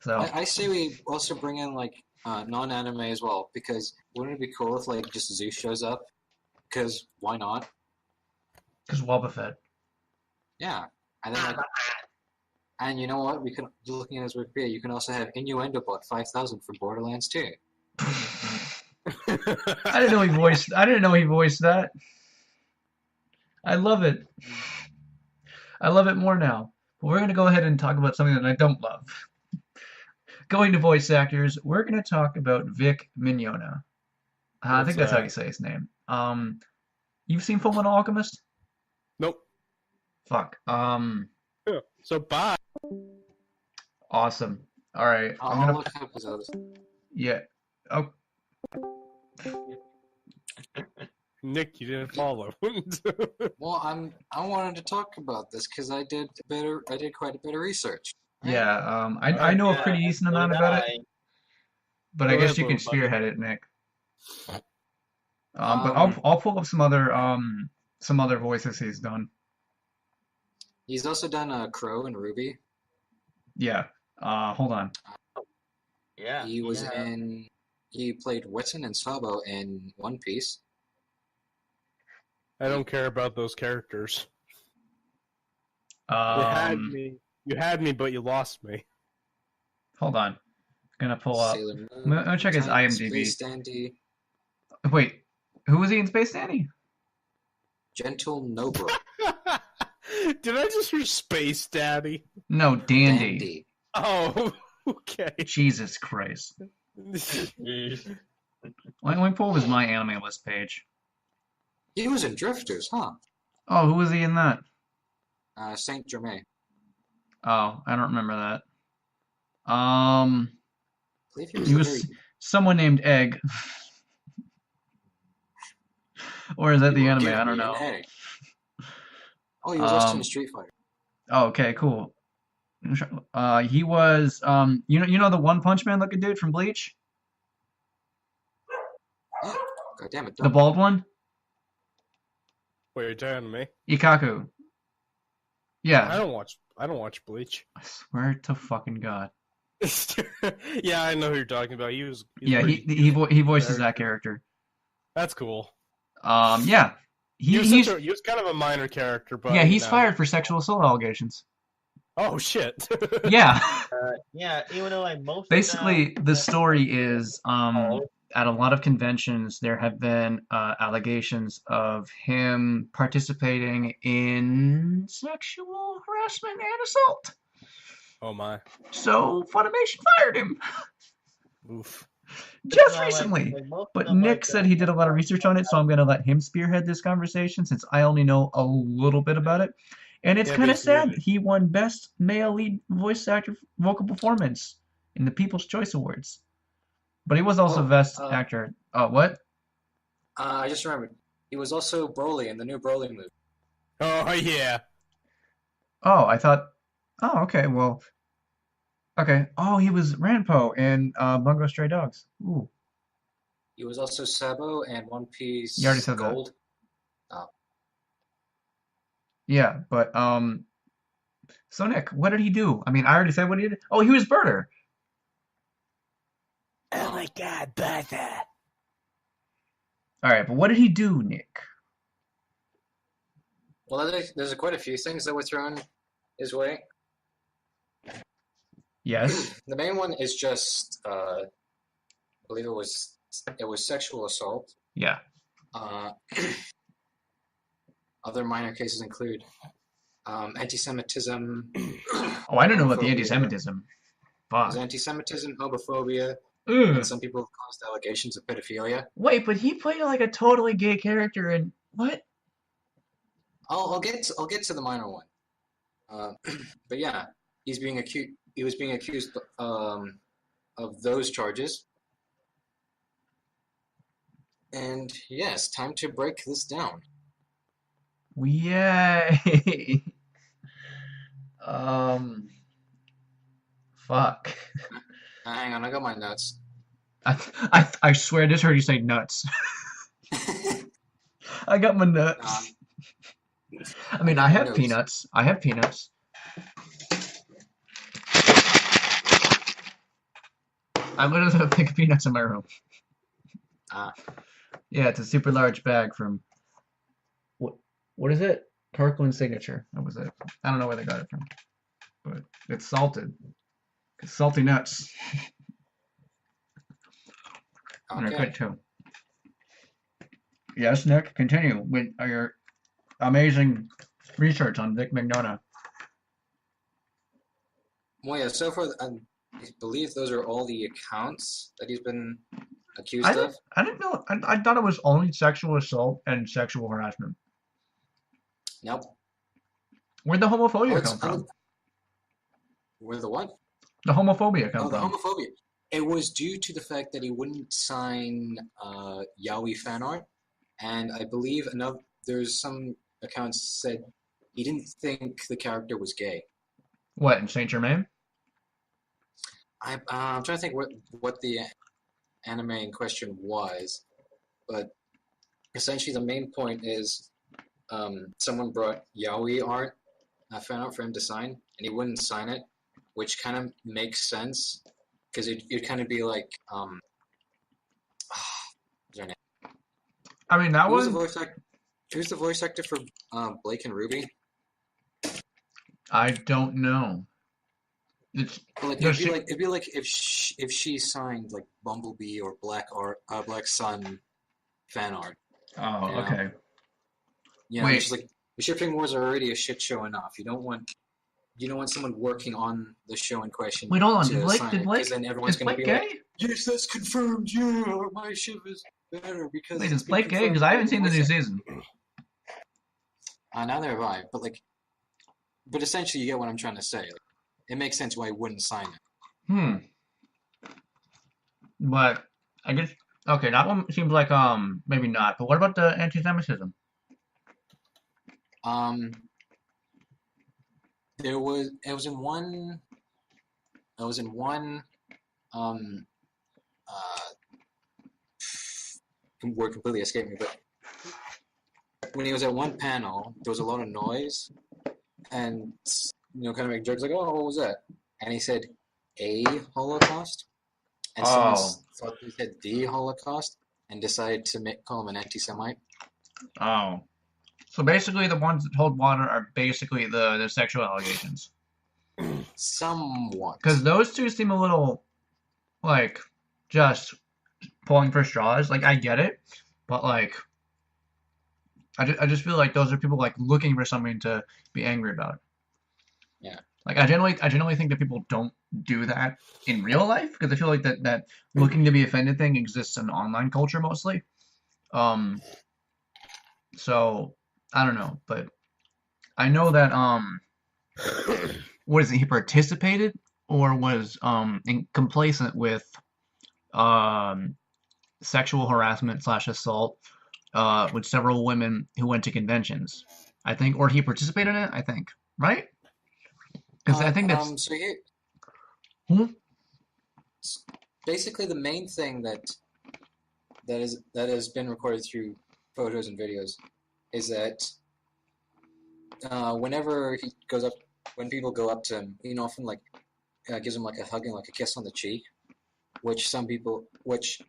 Speaker 1: So
Speaker 2: I say we also bring in like non-anime as well, because wouldn't it be cool if like just Zeus shows up? Because why not?
Speaker 1: because Wobba Fett.
Speaker 2: Yeah, and then like, and you know what? We can looking at his Wikipedia. You can also have Innuendo Bot 5000 for Borderlands 2.
Speaker 1: I didn't know he voiced that. I love it. I love it more now. But we're gonna go ahead and talk about something that I don't love. Going to voice actors, we're gonna talk about Vic Mignogna. I think that's how you say his name. You've seen Fullmetal Alchemist?
Speaker 3: Nope.
Speaker 1: Fuck.
Speaker 3: So bye.
Speaker 1: Awesome. All right. I'm
Speaker 2: I'll
Speaker 1: gonna.
Speaker 2: look up his others.
Speaker 1: Yeah. Oh,
Speaker 3: Nick, you didn't follow.
Speaker 2: Well, I wanted to talk about this because I did quite a bit of research.
Speaker 1: yeah. I know a pretty decent amount about it, but I
Speaker 3: Go
Speaker 1: guess
Speaker 3: ahead,
Speaker 1: you can
Speaker 3: little buddy.
Speaker 1: spearhead it, Nick. But I'll pull up some other voices he's done.
Speaker 2: He's also done Crow and Ruby.
Speaker 1: Yeah. Hold on.
Speaker 4: Yeah.
Speaker 2: He was in. He played Witten and Sabo in One Piece.
Speaker 3: I don't care about those characters. You had me. You had me, but you lost me.
Speaker 1: Hold on. Gonna pull up.
Speaker 2: Sailor Moon,
Speaker 1: I'm gonna check his
Speaker 2: Titan,
Speaker 1: IMDb.
Speaker 2: Space Dandy,
Speaker 1: Wait, who was he in Space Dandy?
Speaker 2: Gentle Noble,
Speaker 3: Did I just hear Space Daddy?
Speaker 1: No, Dandy.
Speaker 2: Dandy.
Speaker 3: Oh, okay.
Speaker 1: Jesus Christ.
Speaker 4: Jeez.
Speaker 1: Let me pull up his My Anime List page.
Speaker 2: He was in Drifters, huh?
Speaker 1: Oh, who was he in that?
Speaker 2: Saint Germain.
Speaker 1: Oh, I don't remember that.
Speaker 2: I believe he was,
Speaker 1: He
Speaker 2: the
Speaker 1: was
Speaker 2: very-
Speaker 1: someone named Egg. Or is that the
Speaker 2: People
Speaker 1: anime?
Speaker 2: give
Speaker 1: I don't
Speaker 2: me
Speaker 1: know.
Speaker 2: an A. Oh, he was also
Speaker 1: Um,
Speaker 2: in Street Fighter.
Speaker 1: Oh, okay, cool. He was you know the One Punch Man looking dude from Bleach?
Speaker 2: God damn it!
Speaker 1: The bald one?
Speaker 3: Wait, you're telling me?
Speaker 1: Ikaku.
Speaker 3: I
Speaker 1: Yeah.
Speaker 3: don't watch Bleach.
Speaker 1: I swear to fucking God.
Speaker 3: Yeah, I know who you're talking about. He's
Speaker 1: Yeah,
Speaker 3: pretty-
Speaker 1: he voices that character.
Speaker 3: That's cool.
Speaker 1: Yeah.
Speaker 3: He
Speaker 1: He's
Speaker 3: was kind of a minor character, but
Speaker 1: yeah, he's
Speaker 3: no.
Speaker 1: fired for sexual assault allegations.
Speaker 3: Oh shit!
Speaker 1: Yeah.
Speaker 4: Yeah, even though like most
Speaker 1: Basically, the story is
Speaker 4: Oh.
Speaker 1: at a lot of conventions there have been allegations of him participating in sexual harassment and assault.
Speaker 3: Oh my!
Speaker 1: So Funimation fired him.
Speaker 3: Oof.
Speaker 1: Just
Speaker 4: No,
Speaker 1: recently.
Speaker 4: most of
Speaker 1: But
Speaker 4: them,
Speaker 1: Nick said he did a lot of research on it, so I'm gonna let him spearhead this conversation since I only know a little bit about it. And it's
Speaker 3: Yeah,
Speaker 1: kind of
Speaker 3: basically,
Speaker 1: sad that he won Best Male Lead Voice Actor Vocal Performance in the People's Choice Awards. But he was also
Speaker 2: Oh,
Speaker 1: Best Actor. Oh, what?
Speaker 2: I just remembered. He was also Broly in the new Broly movie.
Speaker 3: Oh yeah.
Speaker 1: Oh, I thought. Oh, okay. Well, okay. Oh, he was Ranpo in Bungo Stray Dogs. Ooh,
Speaker 2: He was also Sabo and One
Speaker 1: you already
Speaker 2: Piece
Speaker 1: said that.
Speaker 2: Gold. Oh,
Speaker 1: Yeah, but so Nick, what did he do? I mean, I already said what he did. Oh, he was Birder.
Speaker 3: Oh my God, brother.
Speaker 1: All right, but what did he do, Nick?
Speaker 2: well, there's quite a few things that were thrown his way.
Speaker 1: Yes.
Speaker 2: The main one is just, I believe it was sexual assault.
Speaker 1: Yeah.
Speaker 2: Other minor cases include anti-Semitism.
Speaker 1: Oh, I don't know about the
Speaker 2: homophobia.
Speaker 1: anti-Semitism.
Speaker 2: There's
Speaker 1: Fuck.
Speaker 2: anti-Semitism, homophobia, and
Speaker 1: Ugh.
Speaker 2: some people have caused allegations of pedophilia.
Speaker 1: Wait, but he played like a totally gay character in what?
Speaker 2: I'll get to the minor one. But yeah, he's being accused. He was being accused of those charges. And yes, time to break this down.
Speaker 1: Yay. Um. Fuck.
Speaker 2: Hang on, I got my notes.
Speaker 1: I swear I just heard you say nuts. I got my nuts. I mean, I have
Speaker 2: notes.
Speaker 1: peanuts. I have peanuts. I literally have a bag of peanuts in my room. Yeah, it's a super large bag from what is it? Kirkland Signature. That was it. I don't know where they got it from, but it's salted. It's salty nuts. And they're
Speaker 2: Okay.
Speaker 1: good too. Yes, Nick. Continue with your amazing research on Vic Mignogna.
Speaker 2: Well, yeah. So far, I believe those are all the accounts that he's been accused of.
Speaker 1: I didn't know. I thought it was only sexual assault and sexual harassment.
Speaker 2: Nope.
Speaker 1: Where'd the homophobia come from?
Speaker 2: Where the what?
Speaker 1: The homophobia come
Speaker 2: Oh, the
Speaker 1: from?
Speaker 2: homophobia. It was due to the fact that he wouldn't sign yaoi fan art, and I believe there's some accounts said he didn't think the character was gay.
Speaker 1: What, in Saint Germain?
Speaker 2: I'm trying to think what the anime in question was, but essentially the main point is someone brought yaoi art, fan art for him to sign, and he wouldn't sign it, which kind of makes sense because it'd kind of be like what's her name?
Speaker 1: I mean, that
Speaker 2: Who's
Speaker 1: one.
Speaker 2: Who's the voice actor for Blake and Ruby?
Speaker 1: I don't know. It's
Speaker 2: Like it'd be like if she signed like Bumblebee or Black Sun fan art.
Speaker 1: Oh,
Speaker 2: you know?
Speaker 1: okay.
Speaker 2: Yeah,
Speaker 1: Wait.
Speaker 2: it's like the shipping wars are already a shit show enough. You don't want someone working on the show in question.
Speaker 1: Wait, hold on.
Speaker 2: To sign it, 'cause then everyone's
Speaker 1: is
Speaker 2: gonna
Speaker 1: Blake
Speaker 2: be
Speaker 1: gay?
Speaker 2: like, yes, that's confirmed. Yeah, my ship is better because.
Speaker 1: Wait,
Speaker 2: it's
Speaker 1: is
Speaker 2: been
Speaker 1: Blake gay?
Speaker 2: confirmed
Speaker 1: Because I
Speaker 2: by
Speaker 1: haven't
Speaker 2: the
Speaker 1: seen the
Speaker 2: voice
Speaker 1: new
Speaker 2: actor."
Speaker 1: season.
Speaker 2: Neither have I. But essentially, you get what I'm trying to say. Like, it makes sense why he wouldn't sign it.
Speaker 1: But I guess okay, that one seems like maybe not. But what about the anti-Semitism?
Speaker 2: It was in one word completely escaped me, but when he was at one panel, there was a lot of noise, and kind of make jokes like, "Oh, what was that?" And he said, "A Holocaust," and someone thought he said the Holocaust and decided to call him an anti-Semite.
Speaker 1: Oh, so basically the ones that hold water are basically the sexual allegations.
Speaker 2: Somewhat.
Speaker 1: Because those two seem a little like just pulling for straws. Like I get it, but like I just feel like those are people like looking for something to be angry about.
Speaker 2: Yeah.
Speaker 1: Like I generally think that people don't do that in real life because I feel like that looking to be offended thing exists in online culture mostly. Um, so I don't know, but I know that what is it? He participated or was complacent with um sexual harassment slash assault with several women who went to conventions. I think, or he participated in it. I think, right? Because I think that's
Speaker 2: So here,
Speaker 1: hmm?
Speaker 2: basically the main thing that has been recorded through photos and videos is that whenever he goes up, when people go up to him, he often like gives him like a hug and like a kiss on the cheek, which some people, which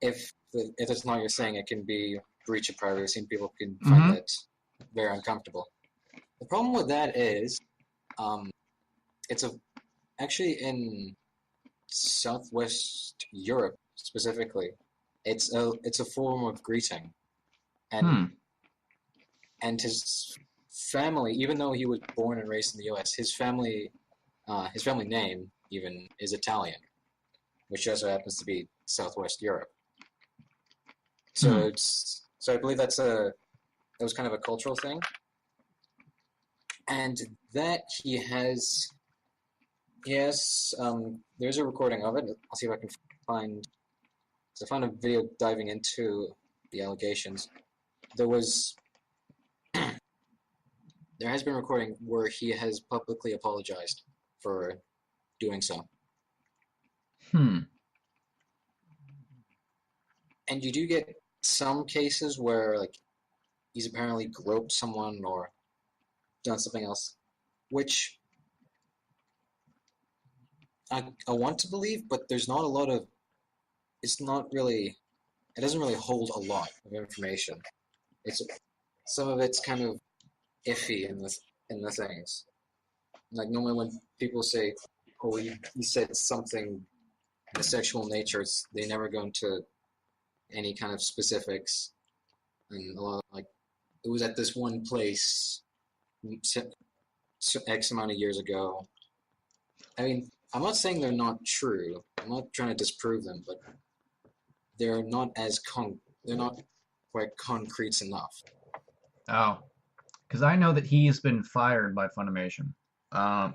Speaker 2: if it's not your thing, it can be breach of privacy, and people can find
Speaker 1: Mm-hmm.
Speaker 2: that very uncomfortable. The problem with that is, it's actually in Southwest Europe specifically. It's a form of greeting, and
Speaker 1: Hmm.
Speaker 2: and his family, even though he was born and raised in the U.S., his family name even is Italian, which also happens to be Southwest Europe. So I believe that was kind of a cultural thing, and that he has there's a recording of it. I'll see if I can find. So I found a video diving into the allegations. There has been a recording where he has publicly apologized for doing so.
Speaker 1: Hmm.
Speaker 2: And you do get some cases where like he's apparently groped someone or done something else, which I want to believe, but there's not a lot of. It's not really. It doesn't really hold a lot of information. It's some of it's kind of iffy in the things. Like normally when people say, "Oh, he said something in a sexual nature," they never go into any kind of specifics, and a lot of, like it was at this one place X amount of years ago. I mean, I'm not saying they're not true. I'm not trying to disprove them, but they're not they're not quite concrete enough.
Speaker 1: Oh, because I know that he's been fired by Funimation, and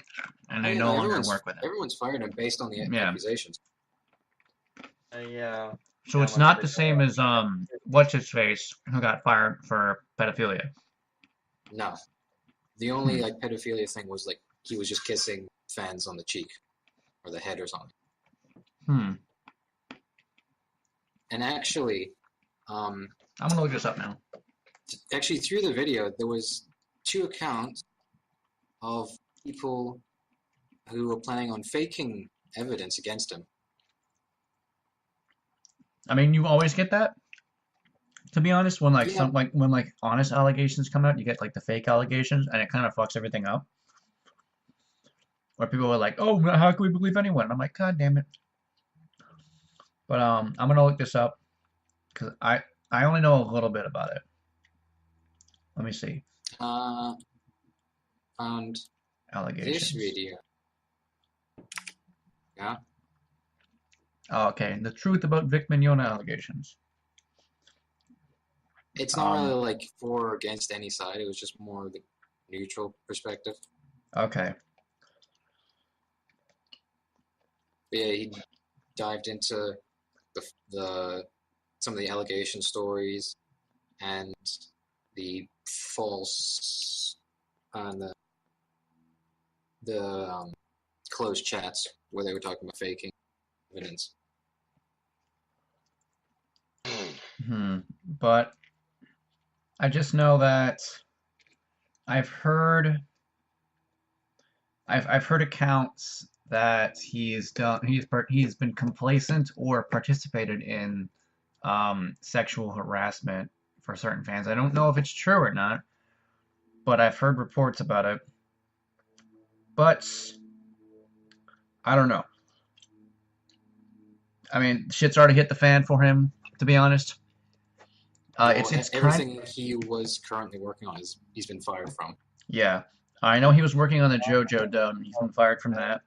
Speaker 2: Oh
Speaker 1: they
Speaker 2: yeah,
Speaker 1: no
Speaker 2: no,
Speaker 1: longer work with him.
Speaker 2: everyone's fired him based on the
Speaker 1: Yeah.
Speaker 2: accusations.
Speaker 4: Yeah.
Speaker 1: So it's not the same as what's his face who got fired for pedophilia.
Speaker 2: No, the only like pedophilia thing was like he was just kissing fans on the cheek or the head or something.
Speaker 1: Hmm.
Speaker 2: And actually,
Speaker 1: I'm gonna look this up now.
Speaker 2: actually through the video there was 2 accounts of people who were planning on faking evidence against him.
Speaker 1: I mean, you always get that. To be honest, when like
Speaker 2: Yeah.
Speaker 1: when like honest allegations come out, you get like the fake allegations, and it kind of fucks everything up. Where people are like, "Oh, how can we believe anyone?" And I'm like, "God damn it!" But I'm gonna look this up because I only know a little bit about it. Let me see.
Speaker 2: Found this
Speaker 1: Allegations.
Speaker 2: video. Yeah.
Speaker 1: Oh, okay. The truth about Vic Mignogna allegations.
Speaker 2: It's not really like for or against any side. It was just more the neutral perspective.
Speaker 1: Okay.
Speaker 2: But yeah, he dived into the some of the allegation stories and the false and the closed chats where they were talking about faking evidence.
Speaker 1: But I just know that I've heard accounts that he's been complacent or participated in sexual harassment for certain fans. I don't know if it's true or not, but I've heard reports about it. But I don't know. I mean, shit's already hit the fan for him, to be honest. It's
Speaker 2: everything he was currently working on he's been fired from.
Speaker 1: Yeah. I know he was working on the JoJo dub. He's been fired from that.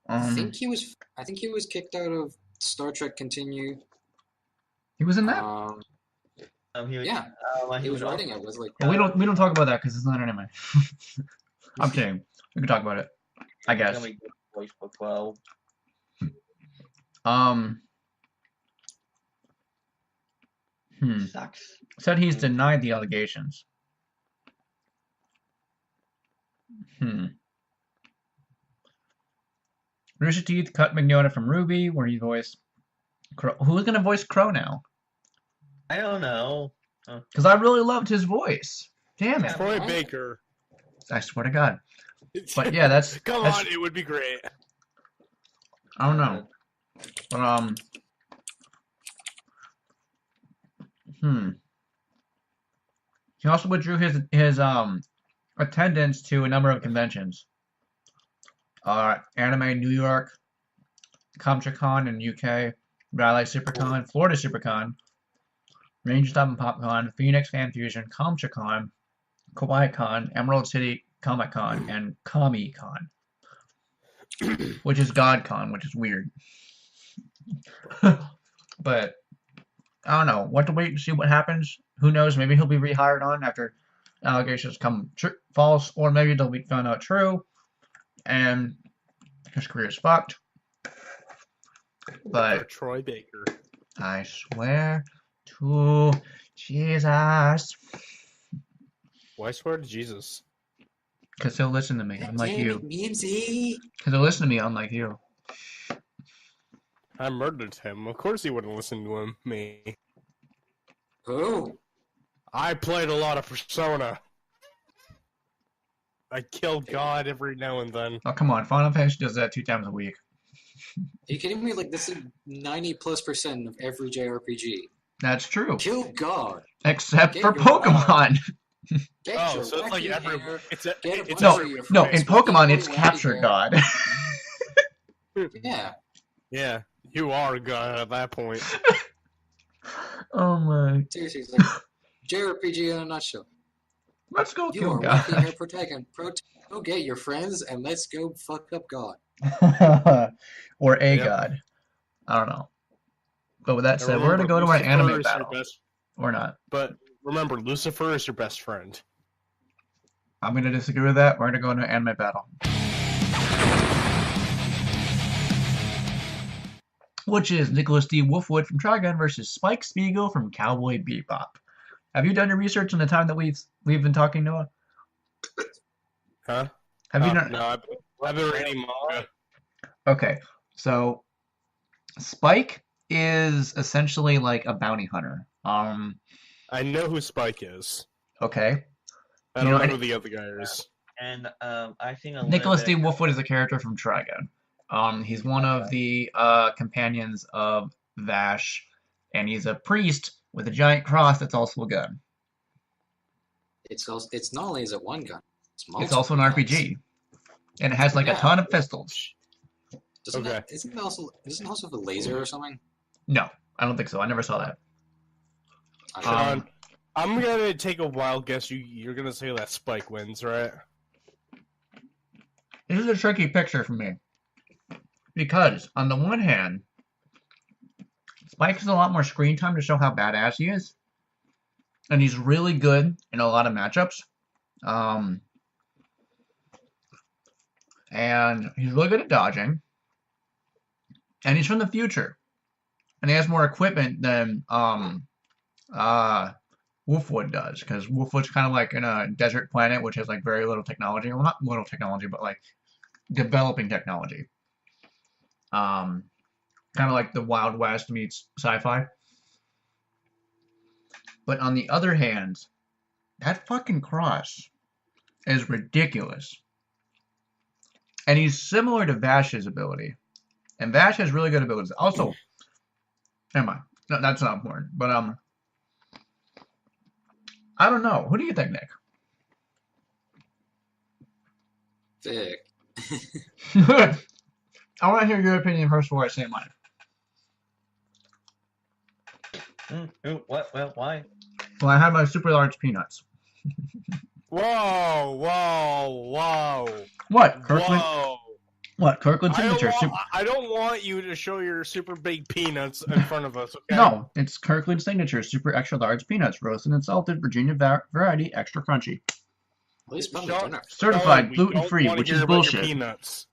Speaker 2: I think he was kicked out of Star Trek Continue.
Speaker 1: He was in that.
Speaker 2: Yeah, he was writing it. Was like
Speaker 1: Well, we don't talk about that because it's not anime. I'm kidding. We can talk about it. I guess.
Speaker 4: Voice for 12. Sucks.
Speaker 1: Said he's denied the allegations. Rooster Teeth cut Mignogna from Ruby, where he voiced Crow. Who's gonna voice Crow now?
Speaker 4: I don't know.
Speaker 1: Because I really loved his voice. Damn it.
Speaker 3: Troy Baker.
Speaker 1: I swear to God. But yeah, that's
Speaker 3: Come
Speaker 1: that's,
Speaker 3: on, it would be great.
Speaker 1: I don't know. But he also withdrew his attendance to a number of conventions. Anime New York, Comic-Con in UK, Raleigh SuperCon, Florida SuperCon, Ranger Stop and PopCon, Phoenix Fan Fusion, Comic-Con, Kawaii-Con, Emerald City Comic-Con, and Comi-Con, which is God-Con, which is weird. But I don't know. What to wait and see what happens. Who knows? Maybe he'll be rehired on after allegations come false, or maybe they'll be found out true, and his career is fucked. But
Speaker 3: Troy Baker.
Speaker 1: I swear to Jesus.
Speaker 3: Why swear to Jesus?
Speaker 1: Because he'll listen to me, unlike you. Because
Speaker 2: you.
Speaker 1: he'll listen to me, unlike you.
Speaker 3: I murdered him. Of course he wouldn't listen to him. Me.
Speaker 2: Who?
Speaker 3: I played a lot of Persona. I kill God every now and then.
Speaker 1: Oh, come on. Final Fantasy does that 2 times a week.
Speaker 2: Are you kidding me? Like, this is 90+% of every JRPG.
Speaker 1: That's true.
Speaker 2: Kill God.
Speaker 1: Except
Speaker 2: Get
Speaker 1: for
Speaker 2: your
Speaker 1: Pokemon.
Speaker 3: Oh, so it's like every... It's
Speaker 1: No,
Speaker 3: every...
Speaker 1: no, in Pokemon, it's Capture God.
Speaker 2: Yeah.
Speaker 3: Yeah, you are God at that point.
Speaker 1: Oh my.
Speaker 2: Seriously, it's like JRPG in a nutshell.
Speaker 1: Let's go
Speaker 2: You
Speaker 1: kill
Speaker 2: are
Speaker 1: God.
Speaker 2: working here protecting. Go get your friends and let's go fuck up God.
Speaker 1: Or a
Speaker 3: Yep.
Speaker 1: God. I don't know. But with that
Speaker 3: And
Speaker 1: said, we're going to go to our
Speaker 3: Lucifer
Speaker 1: anime
Speaker 3: is your
Speaker 1: battle.
Speaker 3: best-
Speaker 1: Or not.
Speaker 3: But remember, Lucifer is your best friend.
Speaker 1: I'm going to disagree with that. We're going to go into an anime battle. Which is Nicholas D. Wolfwood from Trigun versus Spike Spiegel from Cowboy Bebop. Have you done your research in the time that we've been talking, Noah?
Speaker 3: Huh?
Speaker 1: Have you done?
Speaker 3: No, I've been reading manga.
Speaker 1: Okay, so Spike is essentially like a bounty hunter.
Speaker 3: I know who Spike is.
Speaker 1: Okay.
Speaker 3: I don't know who the other guy is.
Speaker 4: And I think a
Speaker 1: Nicholas D.
Speaker 4: little bit.
Speaker 1: Wolfwood is a character from Trigun. He's one of the companions of Vash, and he's a priest with a giant cross that's also a gun.
Speaker 2: It's not only is it one gun,
Speaker 1: It's also an RPG, and it has like a ton of pistols.
Speaker 2: Isn't it also a laser or something?
Speaker 1: No, I don't think so. I never saw that.
Speaker 3: Sean, I'm gonna take a wild guess. You're gonna say that Spike wins, right?
Speaker 1: This is a tricky picture for me. Because, on the one hand, Spike has a lot more screen time to show how badass he is. And he's really good in a lot of matchups. And he's really good at dodging. And he's from the future. And he has more equipment than Wolfwood does. Because Wolfwood's kind of like in a desert planet, which has like very little technology. Well, not little technology, but like developing technology. Kind of like the Wild West meets sci-fi. But on the other hand, that fucking cross is ridiculous. And he's similar to Vash's ability. And Vash has really good abilities. Also, never mind. No, that's not important. But I don't know. Who do you think, Nick?
Speaker 2: Vic.
Speaker 1: I want to hear your opinion first before I say mine.
Speaker 4: What? Well, why?
Speaker 1: Well, I have my super large peanuts.
Speaker 3: Whoa, whoa, whoa.
Speaker 1: What? Kirkland?
Speaker 3: Whoa.
Speaker 1: What? Kirkland signature.
Speaker 3: I don't want you to show your super big peanuts in front of us, okay?
Speaker 1: No, it's Kirkland signature super extra large peanuts, roasted and salted, Virginia variety, extra crunchy.
Speaker 2: At least buy me dinner.
Speaker 1: Certified
Speaker 3: We
Speaker 1: gluten
Speaker 3: don't
Speaker 1: free,
Speaker 3: wanna
Speaker 1: which
Speaker 3: hear
Speaker 1: is
Speaker 3: about your
Speaker 1: bullshit.
Speaker 3: Peanuts.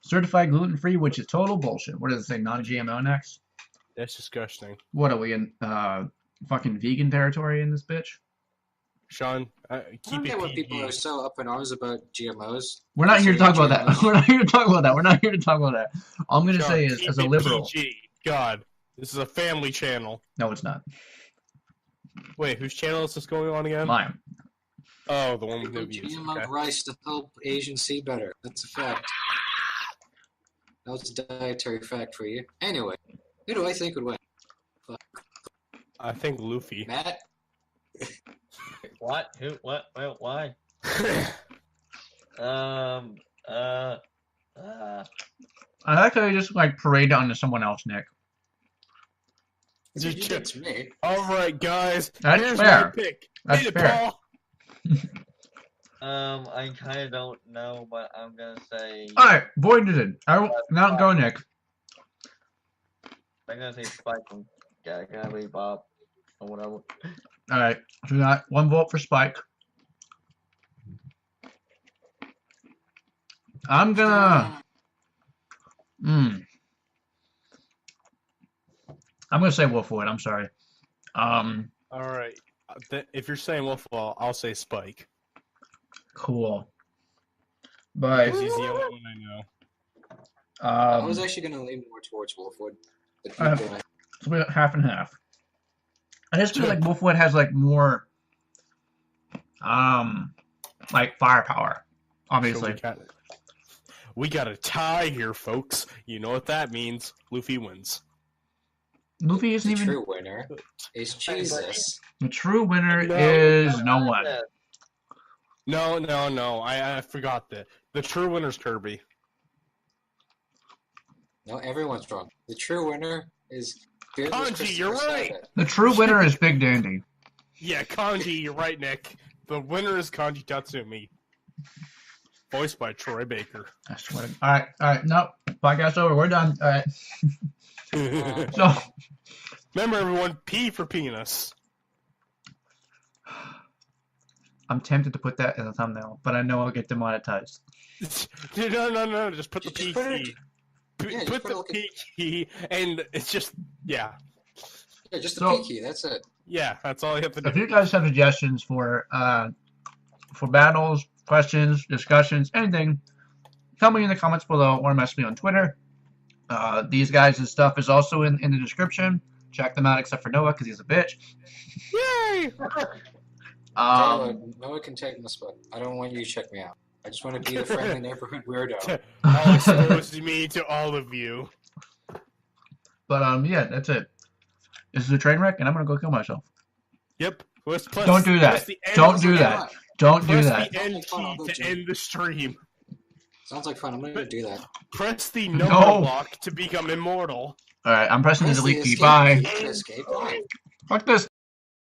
Speaker 1: Certified gluten free, which is total bullshit. What does it say? Non-GMO next?
Speaker 3: That's disgusting.
Speaker 1: What are we in? Fucking vegan territory in this bitch?
Speaker 3: Sean,
Speaker 2: I don't
Speaker 3: keep
Speaker 2: get
Speaker 3: it
Speaker 2: what people
Speaker 3: PG.
Speaker 2: are so up in arms about GMOs.
Speaker 1: We're not here to talk about that.
Speaker 2: GMOs.
Speaker 1: We're not here to talk about that. We're not here to talk about that. All I'm gonna
Speaker 3: Sean,
Speaker 1: say is,
Speaker 3: keep
Speaker 1: as a
Speaker 3: it
Speaker 1: liberal,
Speaker 3: PG. God, this is a family channel.
Speaker 1: no, it's not.
Speaker 3: Wait, whose channel is this going on again?
Speaker 1: Mine.
Speaker 3: Oh, the one with
Speaker 2: People
Speaker 3: no views.
Speaker 2: GMO
Speaker 3: Okay.
Speaker 2: rice to help Asians see better. That's a fact. That was a dietary fact for you. Anyway, who do I think would win?
Speaker 3: I think Luffy.
Speaker 2: Matt?
Speaker 4: What? Who? What? Wait, why?
Speaker 1: I like how you just like parade onto someone else, Nick.
Speaker 3: Just
Speaker 2: It's me.
Speaker 3: All right, guys.
Speaker 1: That's
Speaker 3: here's
Speaker 1: fair.
Speaker 3: my pick.
Speaker 1: That's
Speaker 3: Hit it,
Speaker 1: fair.
Speaker 3: Paul.
Speaker 4: I kind of don't know, but I'm gonna say.
Speaker 1: All right, voided it. I don't. Now go, Nick.
Speaker 4: I'm gonna say Spike from Bebop or whatever.
Speaker 1: All right, so we got one vote for Spike. I'm gonna. I'm gonna say Wolfwood. I'm sorry.
Speaker 3: All right. If you're saying Wolfwall, I'll say Spike.
Speaker 1: Cool. But
Speaker 3: Because he's the only one I know.
Speaker 2: I was actually going to lean more towards Wolfwood. But keep going.
Speaker 1: so we got half and half. I just feel like Wolfwood has like more, like firepower. Obviously,
Speaker 3: So we got a tie here, folks. You know what that means. Luffy wins.
Speaker 1: Luffy isn't
Speaker 2: The
Speaker 1: even
Speaker 2: true winner is Jesus.
Speaker 1: the true winner.
Speaker 3: No.
Speaker 1: Is no one.
Speaker 3: No. I forgot that. The true winner's Kirby.
Speaker 2: No, everyone's wrong. The true winner is Beardless
Speaker 3: Kanji,
Speaker 2: Christopher
Speaker 3: you're right.
Speaker 2: Sabat.
Speaker 1: The true winner is Big Dandy.
Speaker 3: Yeah, Kanji, you're right, Nick. The winner is Kanji Tatsumi. Voiced by Troy Baker.
Speaker 1: I swear. All right. Nope. Podcast over. We're done. All right. So,
Speaker 3: Remember, everyone, P for penis.
Speaker 1: I'm tempted to put that in the thumbnail, but I know I'll get demonetized.
Speaker 3: No. Just put the
Speaker 2: Just
Speaker 3: P
Speaker 2: put it-
Speaker 3: key.
Speaker 2: Yeah, just
Speaker 3: Put
Speaker 2: put
Speaker 3: the
Speaker 2: like a-
Speaker 3: P key, and it's just, yeah.
Speaker 2: Yeah, just the
Speaker 1: So-
Speaker 2: P key. That's it.
Speaker 3: Yeah, that's all you have to
Speaker 1: If
Speaker 3: do.
Speaker 1: you guys have suggestions for battles, questions, discussions, anything, tell me in the comments below or message me on Twitter. These guys' stuff is also in the description. Check them out, except for Noah, because he's a bitch.
Speaker 3: Yay!
Speaker 2: Noah can take my spot. I don't want you to check me out. I just want to be the friendly neighborhood weirdo.
Speaker 3: All exposed me to all of you.
Speaker 1: But yeah, that's it. This is a train wreck, and I'm gonna go kill myself.
Speaker 3: Yep.
Speaker 1: Don't do that. Don't do that. Don't do
Speaker 3: Press
Speaker 1: that.
Speaker 3: the end key to end the stream.
Speaker 2: Sounds like fun. I'm going to do that.
Speaker 3: Press the number
Speaker 1: No.
Speaker 3: block to become immortal.
Speaker 1: All right, I'm pressing the
Speaker 2: Press the
Speaker 1: delete key.
Speaker 2: escape
Speaker 1: Bye.
Speaker 2: key to escape. Why?
Speaker 1: Fuck this.